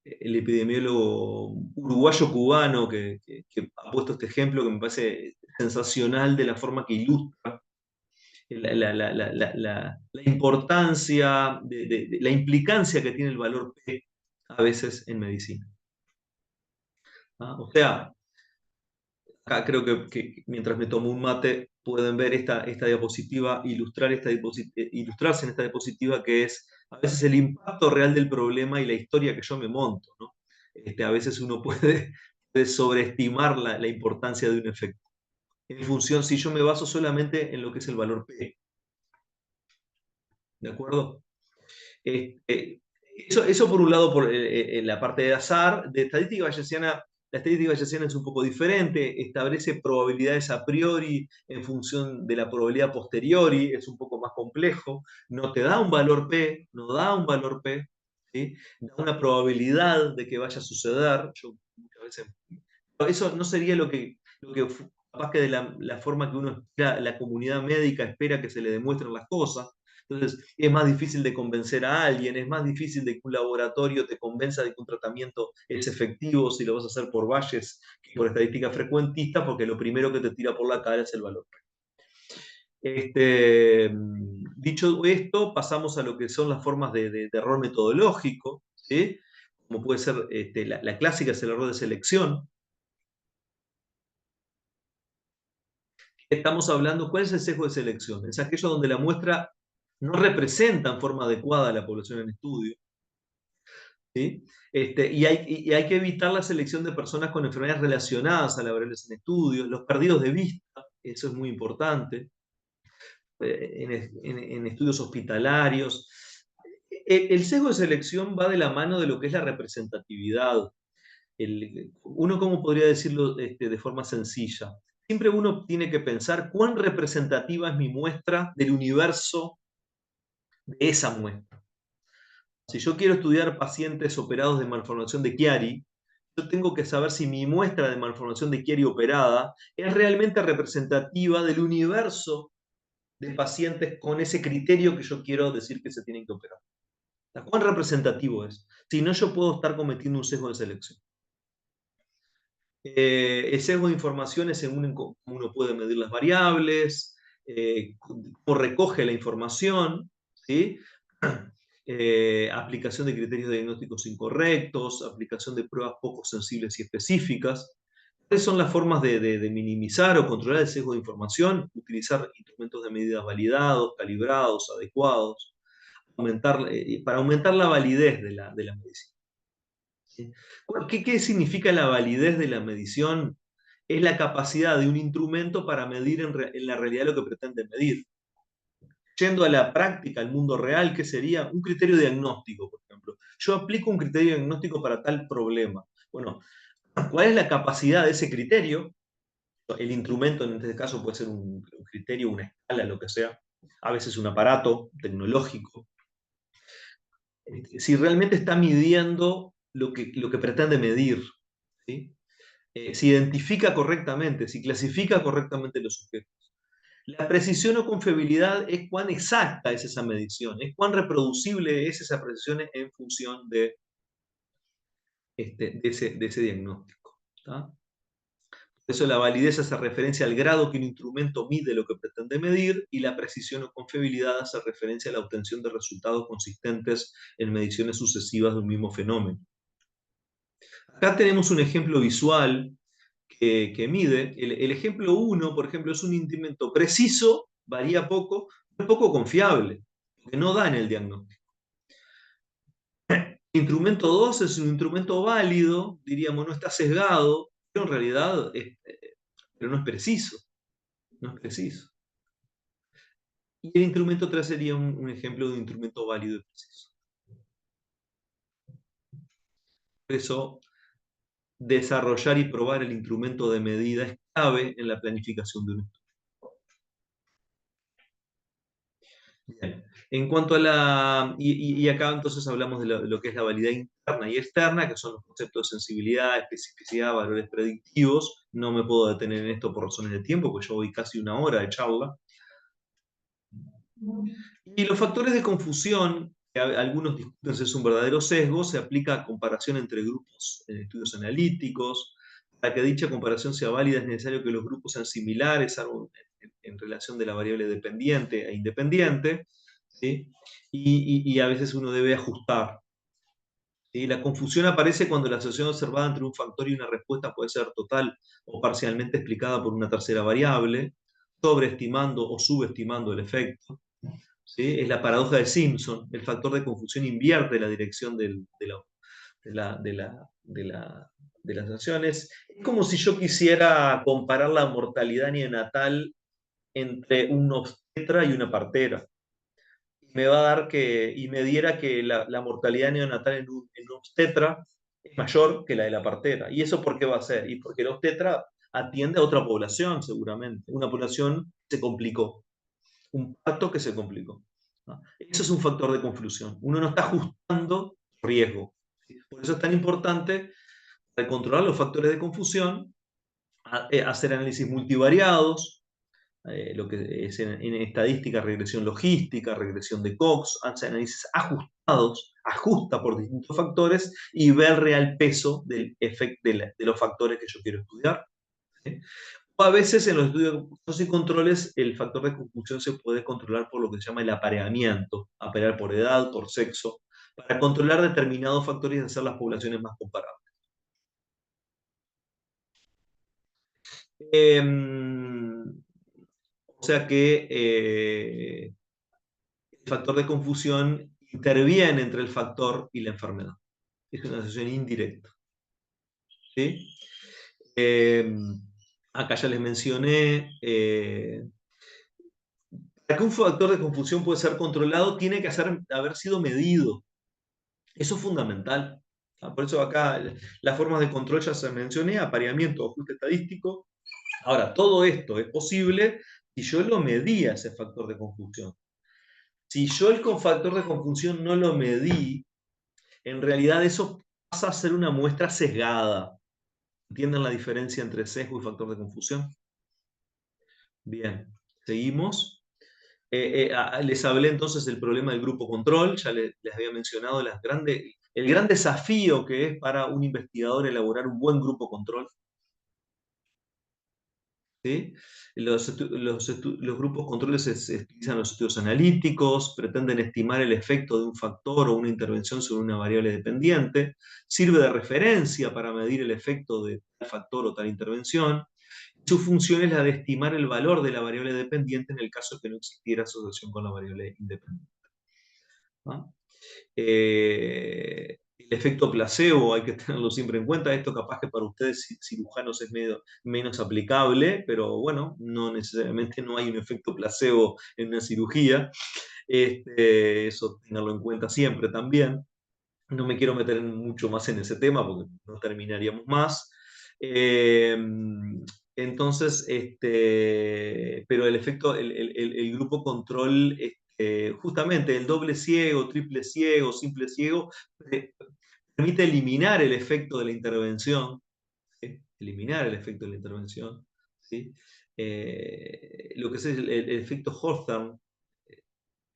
epidemiólogo uruguayo-cubano que ha puesto este ejemplo que me parece sensacional de la forma que ilustra la importancia, la implicancia que tiene el valor P a veces en medicina. O sea, acá creo que mientras me tomo un mate pueden ver esta diapositiva, ilustrarse en esta diapositiva, que es a veces el impacto real del problema y la historia que yo me monto, ¿no? A veces uno puede sobreestimar la importancia de un efecto. En función, si yo me baso solamente en lo que es el valor P. ¿De acuerdo? Este, eso por un lado, por la parte de azar. De estadística bayesiana, la estadística bayesiana es un poco diferente, establece probabilidades a priori en función de la probabilidad posteriori, es un poco más complejo, no te da un valor P, no da un valor P, ¿sí? Da una probabilidad de que vaya a suceder. Yo muchas veces, eso no sería capaz que de la forma que uno espera, la comunidad médica espera que se le demuestren las cosas. Entonces, es más difícil de convencer a alguien, es más difícil de que un laboratorio te convenza de que un tratamiento es efectivo si lo vas a hacer por Bayes que por estadística frecuentista, porque lo primero que te tira por la cara es el valor. Dicho esto, pasamos a lo que son las formas de error metodológico, ¿sí? Como puede ser, la clásica es el error de selección. Estamos hablando, ¿cuál es el sesgo de selección? Es aquello donde la muestra no representa en forma adecuada a la población en estudio. ¿Sí? Y hay que evitar la selección de personas con enfermedades relacionadas a la variables en estudio, los perdidos de vista, eso es muy importante, en estudios hospitalarios. El sesgo de selección va de la mano de lo que es la representatividad. Uno, ¿cómo podría decirlo de forma sencilla? Siempre uno tiene que pensar cuán representativa es mi muestra del universo de esa muestra. Si yo quiero estudiar pacientes operados de malformación de Chiari, yo tengo que saber si mi muestra de malformación de Chiari operada es realmente representativa del universo de pacientes con ese criterio que yo quiero decir que se tienen que operar. ¿Cuán representativo es? Si no, yo puedo estar cometiendo un sesgo de selección. El sesgo de información es según cómo uno puede medir las variables, cómo recoge la información, ¿sí? Aplicación de criterios diagnósticos incorrectos, aplicación de pruebas poco sensibles y específicas. ¿Cuáles son las formas de minimizar o controlar el sesgo de información? Utilizar instrumentos de medida validados, calibrados, adecuados, para aumentar la validez de la medición. ¿Sí? ¿Qué significa la validez de la medición? Es la capacidad de un instrumento para medir en la realidad lo que pretende medir. Yendo a la práctica, al mundo real, ¿qué sería? Un criterio diagnóstico, por ejemplo. Yo aplico un criterio diagnóstico para tal problema. Bueno, ¿cuál es la capacidad de ese criterio? El instrumento en este caso puede ser un criterio, una escala, lo que sea. A veces un aparato tecnológico. Si realmente está midiendo lo que pretende medir, ¿sí? Si identifica correctamente, si clasifica correctamente los objetos. La precisión o confiabilidad es cuán exacta es esa medición, es cuán reproducible es esa precisión en función de ese diagnóstico. ¿Tá? Por eso la validez hace referencia al grado que un instrumento mide lo que pretende medir y la precisión o confiabilidad hace referencia a la obtención de resultados consistentes en mediciones sucesivas de un mismo fenómeno. Acá tenemos un ejemplo visual que mide. El ejemplo 1, por ejemplo, es un instrumento preciso, varía poco, pero poco confiable, que no da en el diagnóstico. El instrumento 2 es un instrumento válido, diríamos, no está sesgado, pero en realidad pero no es preciso. No es preciso. Y el instrumento 3 sería un ejemplo de un instrumento válido y preciso. Por eso, desarrollar y probar el instrumento de medida es clave en la planificación de un estudio. Bien. En cuanto a y acá entonces hablamos de lo que es la validez interna y externa, que son los conceptos de sensibilidad, especificidad, valores predictivos. No me puedo detener en esto por razones de tiempo, porque yo voy casi una hora de charla. Y los factores de confusión, que algunos discuten si es un verdadero sesgo, se aplica a comparación entre grupos en estudios analíticos. Para que dicha comparación sea válida es necesario que los grupos sean similares en relación de la variable dependiente e independiente, ¿sí? Y a veces uno debe ajustar. ¿Sí? La confusión aparece cuando la asociación observada entre un factor y una respuesta puede ser total o parcialmente explicada por una tercera variable, sobreestimando o subestimando el efecto. ¿Sí? Es la paradoja de Simpson. El factor de confusión invierte la dirección de las acciones. Es como si yo quisiera comparar la mortalidad neonatal entre un obstetra y una partera. Me va a dar y me diera que la mortalidad neonatal en un obstetra es mayor que la de la partera. ¿Y eso por qué va a ser? Y porque el obstetra atiende a otra población, seguramente. Una población que se complicó. Un parto que se complicó. ¿No? Eso es un factor de confusión. Uno no está ajustando riesgo. Por eso es tan importante, para controlar los factores de confusión, hacer análisis multivariados, lo que es en estadística, regresión logística, regresión de Cox, hace análisis ajustados, ajusta por distintos factores y ve el real peso del de los factores que yo quiero estudiar. ¿Sí? O a veces en los estudios y controles el factor de confusión se puede controlar por lo que se llama el apareamiento, aparear por edad, por sexo, para controlar determinados factores y hacer las poblaciones más comparables. O sea que el factor de confusión interviene entre el factor y la enfermedad. Es una asociación indirecta. ¿Sí? Acá ya les mencioné, para que un factor de confusión pueda ser controlado, tiene que haber sido medido. Eso es fundamental. Por eso acá las formas de control ya se mencioné, apareamiento, ajuste estadístico. Ahora, todo esto es posible si yo lo medía ese factor de confusión. Si yo el factor de confusión no lo medí, en realidad eso pasa a ser una muestra sesgada. ¿Entienden la diferencia entre sesgo y factor de confusión? Bien, seguimos. Les hablé entonces del problema del grupo control, ya les había mencionado el gran desafío que es para un investigador elaborar un buen grupo control. ¿sí? Los grupos controles se utilizan los estudios analíticos, pretenden estimar el efecto de un factor o una intervención sobre una variable dependiente, sirve de referencia para medir el efecto de tal factor o tal intervención. Su función es la de estimar el valor de la variable dependiente en el caso de que no existiera asociación con la variable independiente, ¿no? El efecto placebo hay que tenerlo siempre en cuenta. Esto capaz que para ustedes cirujanos es menos aplicable, pero bueno, no necesariamente no hay un efecto placebo en una cirugía. Eso tenerlo en cuenta siempre también. No me quiero meter mucho más en ese tema porque no terminaríamos más. Eh, entonces, pero el efecto, el grupo control, justamente el doble ciego, triple ciego, simple ciego, permite eliminar el efecto de la intervención, ¿sí? Eliminar el efecto de la intervención, ¿sí? Lo que es el efecto Hawthorne,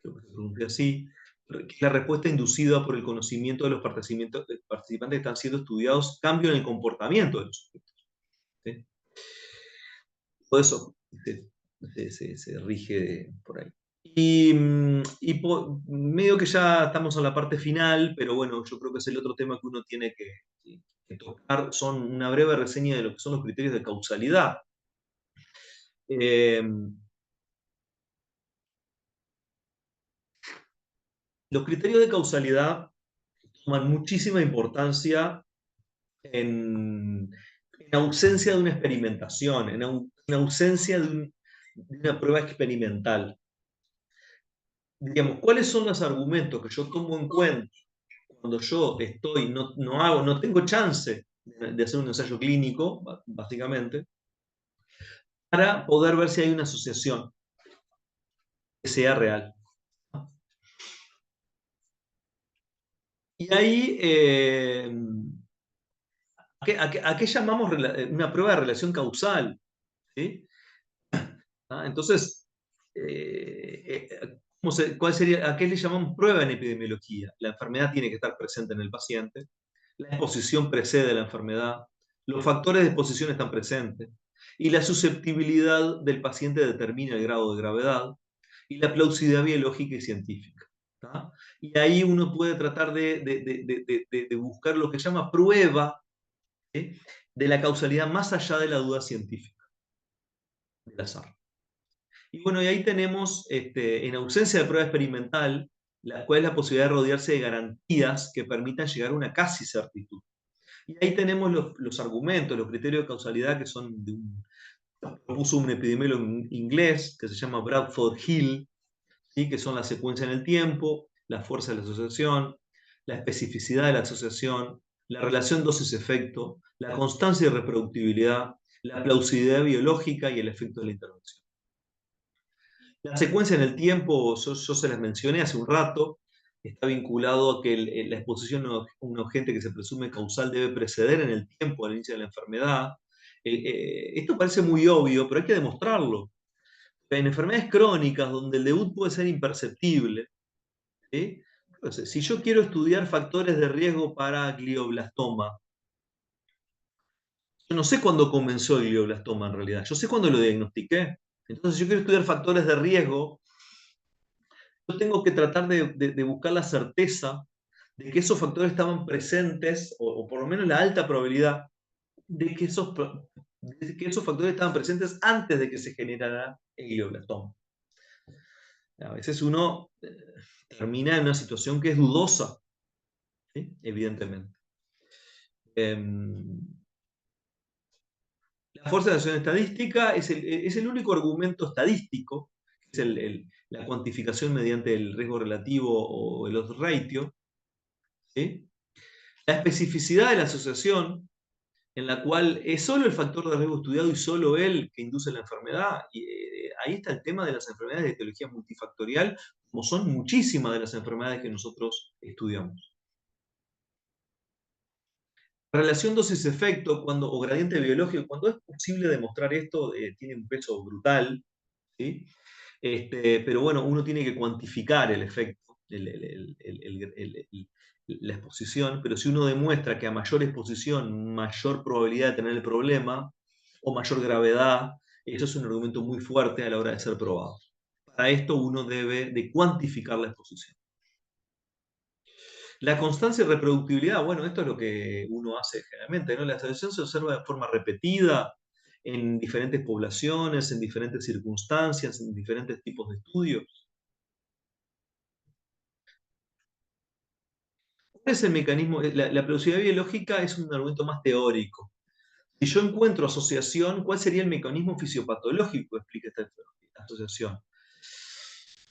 creo que se pronuncia así, que es la respuesta inducida por el conocimiento de los participantes que están siendo estudiados, cambio en el comportamiento de los sujetos, ¿sí? Todo eso se rige por ahí. Medio que ya estamos en la parte final, pero bueno, yo creo que es el otro tema que uno tiene que tocar, son una breve reseña de lo que son los criterios de causalidad. Eh, los criterios de causalidad toman muchísima importancia en ausencia de una experimentación, en ausencia de una prueba experimental. Digamos, ¿cuáles son los argumentos que yo tomo en cuenta cuando yo no tengo chance de hacer un ensayo clínico, básicamente, para poder ver si hay una asociación que sea real? Y ahí, ¿a qué llamamos una prueba de relación causal? ¿Sí? Entonces, ¿a qué le llamamos prueba en epidemiología? La enfermedad tiene que estar presente en el paciente, la exposición precede la enfermedad, los factores de exposición están presentes, y la susceptibilidad del paciente determina el grado de gravedad, y la plausibilidad biológica y científica. ¿Tá? Y ahí uno puede tratar de buscar lo que se llama prueba, ¿sí?, de la causalidad más allá de la duda científica, del azar. Y bueno, y ahí tenemos, en ausencia de prueba experimental, cuál es la posibilidad de rodearse de garantías que permitan llegar a una casi certitud. Y ahí tenemos los argumentos, los criterios de causalidad que son propuso un epidemiólogo inglés que se llama Bradford Hill, ¿sí?, que son la secuencia en el tiempo, la fuerza de la asociación, la especificidad de la asociación, la relación dosis-efecto, la constancia y reproductibilidad, la plausibilidad biológica y el efecto de la intervención. La secuencia en el tiempo, yo se las mencioné hace un rato, está vinculado a que la exposición a un agente que se presume causal debe preceder en el tiempo al inicio de la enfermedad. Esto parece muy obvio, pero hay que demostrarlo. En enfermedades crónicas, donde el debut puede ser imperceptible, ¿sí? Entonces, si yo quiero estudiar factores de riesgo para glioblastoma, yo no sé cuándo comenzó el glioblastoma en realidad, yo sé cuándo lo diagnostiqué. Entonces, si yo quiero estudiar factores de riesgo, yo tengo que tratar de buscar la certeza de que esos factores estaban presentes, o por lo menos la alta probabilidad de que esos factores estaban presentes antes de que se generara el glioblastoma. A veces uno termina en una situación que es dudosa, ¿sí?, evidentemente. La fuerza de acción estadística es el único argumento estadístico, que es la cuantificación mediante el riesgo relativo o el odds ratio, ¿sí? La especificidad de la asociación, en la cual es solo el factor de riesgo estudiado y solo él que induce la enfermedad. Y ahí está el tema de las enfermedades de etiología multifactorial, como son muchísimas de las enfermedades que nosotros estudiamos. Relación dosis-efecto o gradiente biológico, cuando es posible demostrar esto, tiene un peso brutal, ¿sí? Pero bueno, uno tiene que cuantificar el efecto, la exposición, pero si uno demuestra que a mayor exposición, mayor probabilidad de tener el problema, o mayor gravedad, Eso es un argumento muy fuerte a la hora de ser probado. Para esto uno debe de cuantificar la exposición. La constancia y reproductibilidad, bueno, esto es lo que uno hace generalmente, ¿no? La asociación se observa de forma repetida en diferentes poblaciones, en diferentes circunstancias, en diferentes tipos de estudios. ¿Cuál es el mecanismo? La plausibilidad biológica es un argumento más teórico. Si yo encuentro asociación, ¿cuál sería el mecanismo fisiopatológico que explica esta asociación?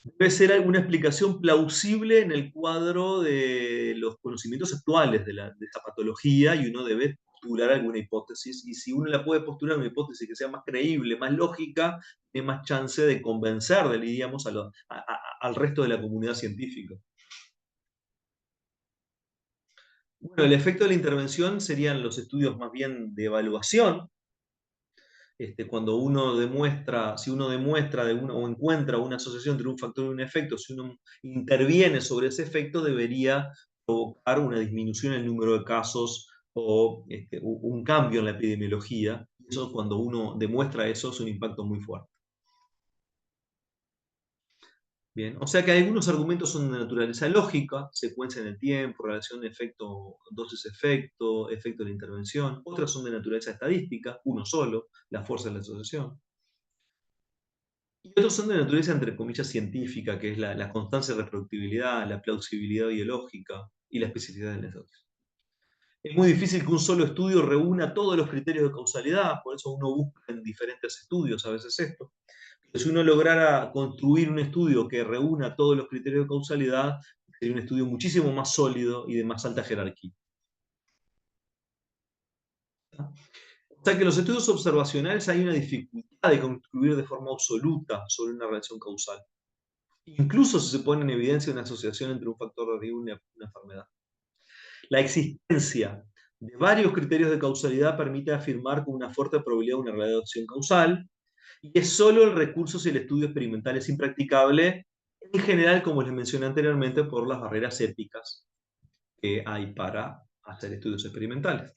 Debe ser alguna explicación plausible en el cuadro de los conocimientos actuales de esa patología y uno debe postular alguna hipótesis. Y si uno la puede postular una hipótesis que sea más creíble, más lógica, tiene más chance de convencer, diríamos, al resto de la comunidad científica. Bueno, el efecto de la intervención serían los estudios más bien de evaluación, cuando uno demuestra, si uno demuestra o encuentra una asociación entre un factor y un efecto, si uno interviene sobre ese efecto, debería provocar una disminución en el número de casos o un cambio en la epidemiología. Eso, cuando uno demuestra eso, es un impacto muy fuerte. Bien, o sea que algunos argumentos son de naturaleza lógica, secuencia en el tiempo, relación efecto, dosis-efecto, efecto de la intervención. Otras son de naturaleza estadística, uno solo, la fuerza de la asociación. Y otros son de naturaleza, entre comillas, científica, que es la constancia de reproductibilidad, la plausibilidad biológica y la especificidad del método. Es muy difícil que un solo estudio reúna todos los criterios de causalidad, por eso uno busca en diferentes estudios a veces esto. Pero si uno lograra construir un estudio que reúna todos los criterios de causalidad, sería un estudio muchísimo más sólido y de más alta jerarquía. O sea que en los estudios observacionales hay una dificultad de concluir de forma absoluta sobre una relación causal. Incluso si se pone en evidencia una asociación entre un factor de riesgo y una enfermedad. La existencia de varios criterios de causalidad permite afirmar con una fuerte probabilidad una relación causal, y es solo el recurso si el estudio experimental es impracticable, en general, como les mencioné anteriormente, por las barreras éticas que hay para hacer estudios experimentales.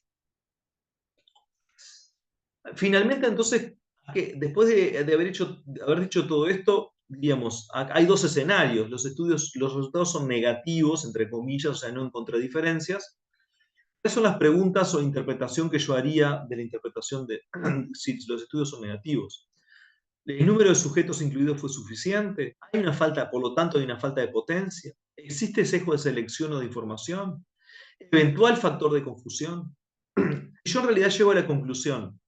Finalmente, entonces, después de haber dicho todo esto, diríamos, hay dos escenarios. Los resultados son negativos, entre comillas, o sea, no encontré diferencias. ¿Cuáles son las preguntas o interpretación que yo haría de la interpretación de si los estudios son negativos? ¿El número de sujetos incluidos fue suficiente? ¿Hay una falta, por lo tanto, hay una falta de potencia? ¿Existe sesgo de selección o de información? ¿Eventual factor de confusión? Y yo en realidad llego a la conclusión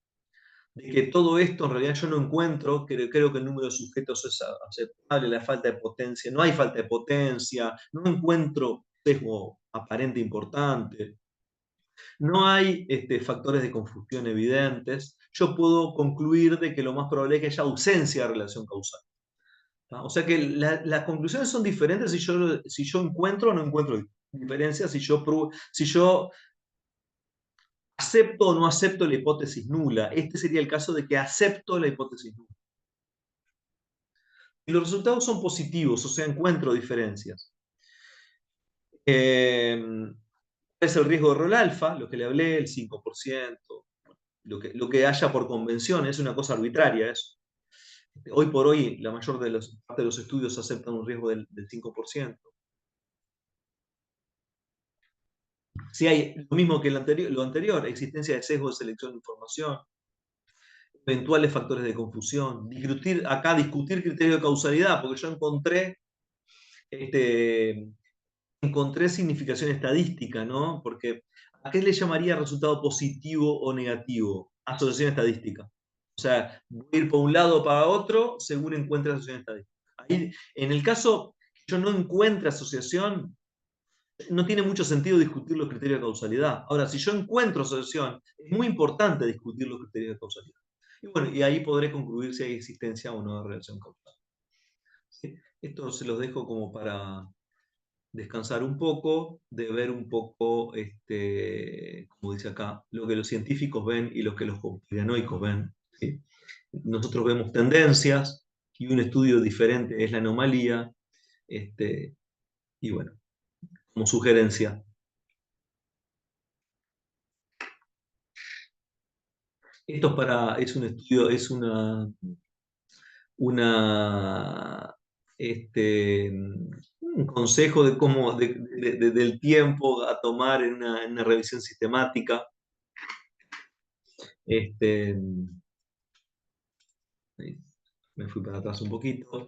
de que todo esto en realidad yo no encuentro, creo que el número de sujetos es aceptable, la falta de potencia, no hay falta de potencia, no encuentro sesgo aparente importante, no hay factores de confusión evidentes, yo puedo concluir de que lo más probable es que haya ausencia de relación causal. ¿Tá? O sea que las conclusiones son diferentes si yo encuentro o no encuentro diferencias, si yo acepto o no acepto la hipótesis nula. Este sería el caso de que acepto la hipótesis nula. Y los resultados son positivos, o sea, encuentro diferencias. Es el riesgo de rol alfa, lo que le hablé, el 5%, lo que haya por convención, es una cosa arbitraria eso. Hoy por hoy, la mayor parte de los estudios aceptan un riesgo del 5%. Si hay lo mismo que lo anterior, existencia de sesgo de selección de información, eventuales factores de confusión, discutir criterio de causalidad, porque yo este, encontré significación estadística, ¿no? Porque ¿a qué le llamaría resultado positivo o negativo? Asociación estadística. O sea, voy a ir por un lado o para otro según encuentre asociación estadística. Ahí, en el caso que yo no encuentre asociación, no tiene mucho sentido discutir los criterios de causalidad. Ahora, si yo encuentro asociación, es muy importante discutir los criterios de causalidad. Y bueno, y ahí podré concluir si hay existencia o no de relación causal. ¿Sí? Esto se los dejo como para descansar un poco, de ver un poco, como dice acá, lo que los científicos ven y lo que los conspiranoicos ven. ¿Sí? Nosotros vemos tendencias y un estudio diferente es la anomalía. Y bueno, como sugerencia. Esto es un estudio, es una, un consejo de cómo, del tiempo a tomar en una revisión sistemática. Este, ahí, me fui para atrás un poquito.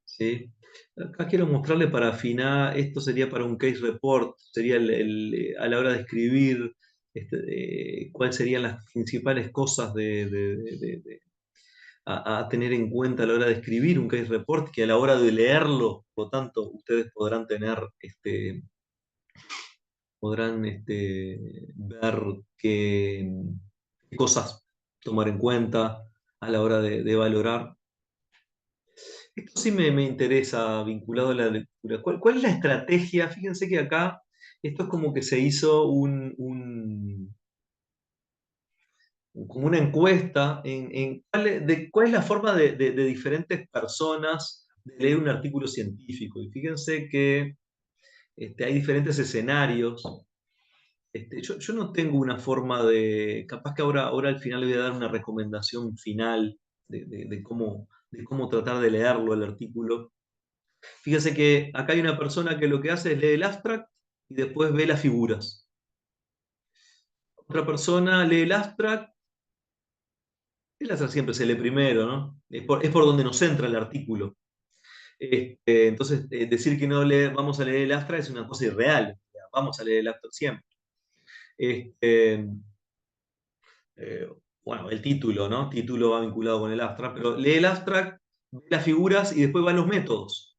¿Sí? Acá quiero mostrarle para afinar, esto sería para un case report, sería a la hora de escribir cuáles serían las principales cosas a tener en cuenta a la hora de escribir un case report, que a la hora de leerlo, por lo tanto, ustedes podrán tener, podrán ver qué cosas tomar en cuenta a la hora de valorar. Esto sí me interesa vinculado a la lectura. ¿Cuál es la estrategia? Fíjense que acá esto es como que se hizo como una encuesta en cuál es la forma de diferentes personas de leer un artículo científico. Y fíjense que hay diferentes escenarios. Yo no tengo una forma capaz que ahora al final le voy a dar una recomendación final de cómo tratar de leerlo el artículo. Fíjense que acá hay una persona que lo que hace es lee el abstract y después ve las figuras. Otra persona lee el abstract. El abstract siempre se lee primero, ¿no? Es por donde nos entra el artículo. Entonces, decir que no vamos a leer el abstract es una cosa irreal. Vamos a leer el abstract siempre. Este, eh, bueno, el título, ¿no? Título va vinculado con el abstract, pero lee el abstract, ve las figuras y después va a los métodos.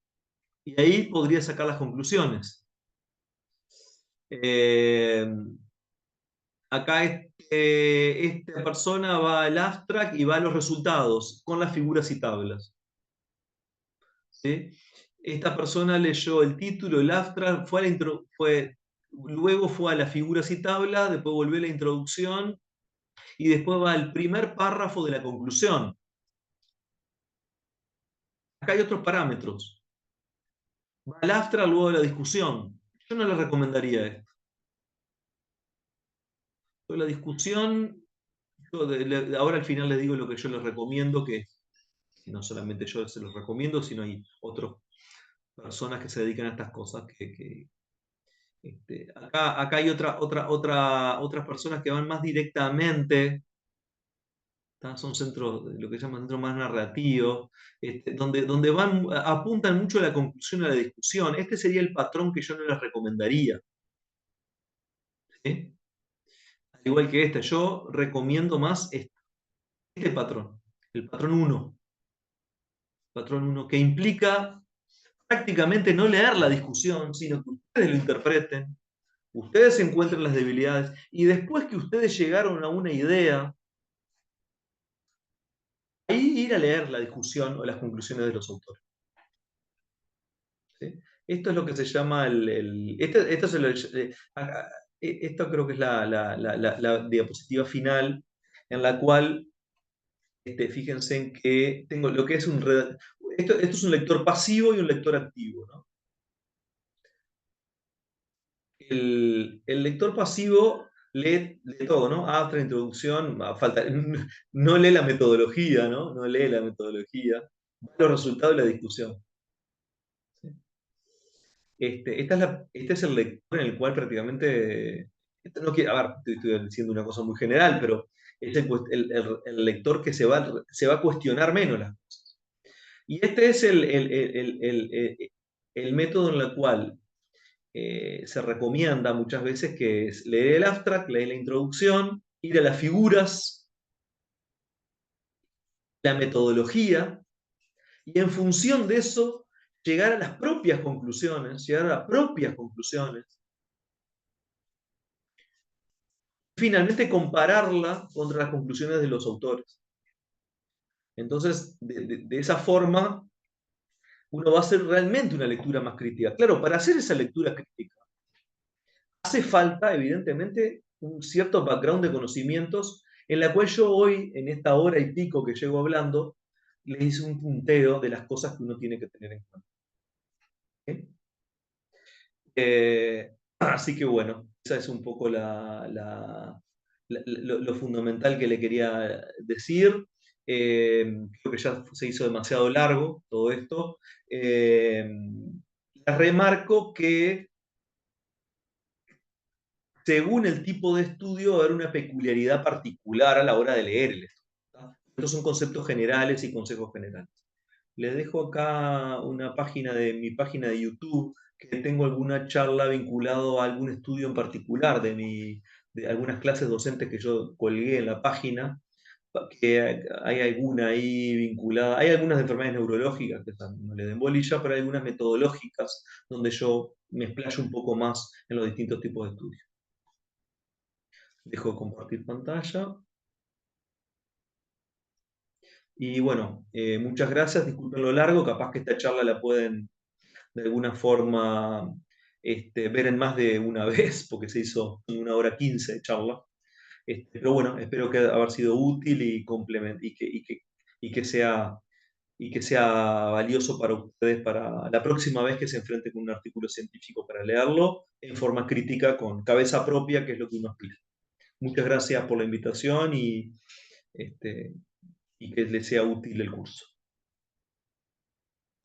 Y ahí podría sacar las conclusiones. Eh, Acá esta persona va al abstract y va a los resultados con las figuras y tablas. ¿Sí? Esta persona leyó el título, el abstract, luego fue a las figuras y tablas, después volvió a la introducción y después va al primer párrafo de la conclusión. Acá hay otros parámetros. Va al abstract luego de la discusión. Yo no le recomendaría esto. La discusión, ahora al final les digo lo que yo les recomiendo, que no solamente yo se los recomiendo, sino hay otras personas que se dedican a estas cosas. Acá hay otras personas que van más directamente, son centros, lo que llaman centros más narrativos, donde apuntan mucho a la conclusión, a la discusión. Este sería el patrón que yo no les recomendaría. ¿Sí? Al igual que yo recomiendo más este patrón, el patrón uno. Patrón uno que implica prácticamente no leer la discusión, sino que ustedes lo interpreten, ustedes encuentren las debilidades y después que ustedes llegaron a una idea, ahí ir a leer la discusión o las conclusiones de los autores. ¿Sí? Esto es lo que se llama esto creo que es la diapositiva final en la cual, fíjense en que tengo lo que es esto es un lector pasivo y un lector activo, ¿no? El lector pasivo lee todo, ¿no? Abstract, introducción, no lee la metodología, ¿no? No lee la metodología, va a los resultados de la discusión. ¿Sí? Este es el lector en el cual prácticamente, no quiero, a ver, estoy diciendo una cosa muy general, pero es el lector que se va a cuestionar menos las cosas. Y este es el método en el cual se recomienda muchas veces, que es leer el abstract, leer la introducción, ir a las figuras, la metodología, y en función de eso llegar a las propias conclusiones, finalmente compararla contra las conclusiones de los autores. Entonces, de esa forma, uno va a hacer realmente una lectura más crítica. Claro, para hacer esa lectura crítica, hace falta, evidentemente, un cierto background de conocimientos en la cual yo hoy, en esta hora y pico que llego hablando, les hice un punteo de las cosas que uno tiene que tener en cuenta. ¿Sí? Así que bueno, esa es un poco lo fundamental que le quería decir. Creo que ya se hizo demasiado largo todo esto. Eh, Les remarco que según el tipo de estudio va a haber una peculiaridad particular a la hora de leer el estudio. ¿Tá? Estos son conceptos generales y consejos generales. Les dejo acá una página de mi página de YouTube, que tengo alguna charla vinculado a algún estudio en particular de algunas clases docentes que yo colgué en la página, que hay alguna ahí vinculada, hay algunas de enfermedades neurológicas que no le den bolilla, pero hay algunas metodológicas donde yo me explayo un poco más en los distintos tipos de estudios. Dejo de compartir pantalla. Y bueno, muchas gracias, disculpen lo largo, capaz que esta charla la pueden de alguna forma ver en más de una vez, porque se hizo en 1 hora 15 de charla. Pero bueno, espero que haber sido útil y que sea valioso para ustedes para la próxima vez que se enfrente con un artículo científico para leerlo en forma crítica, con cabeza propia, que es lo que uno aspira. Muchas gracias por la invitación este, y que les sea útil el curso.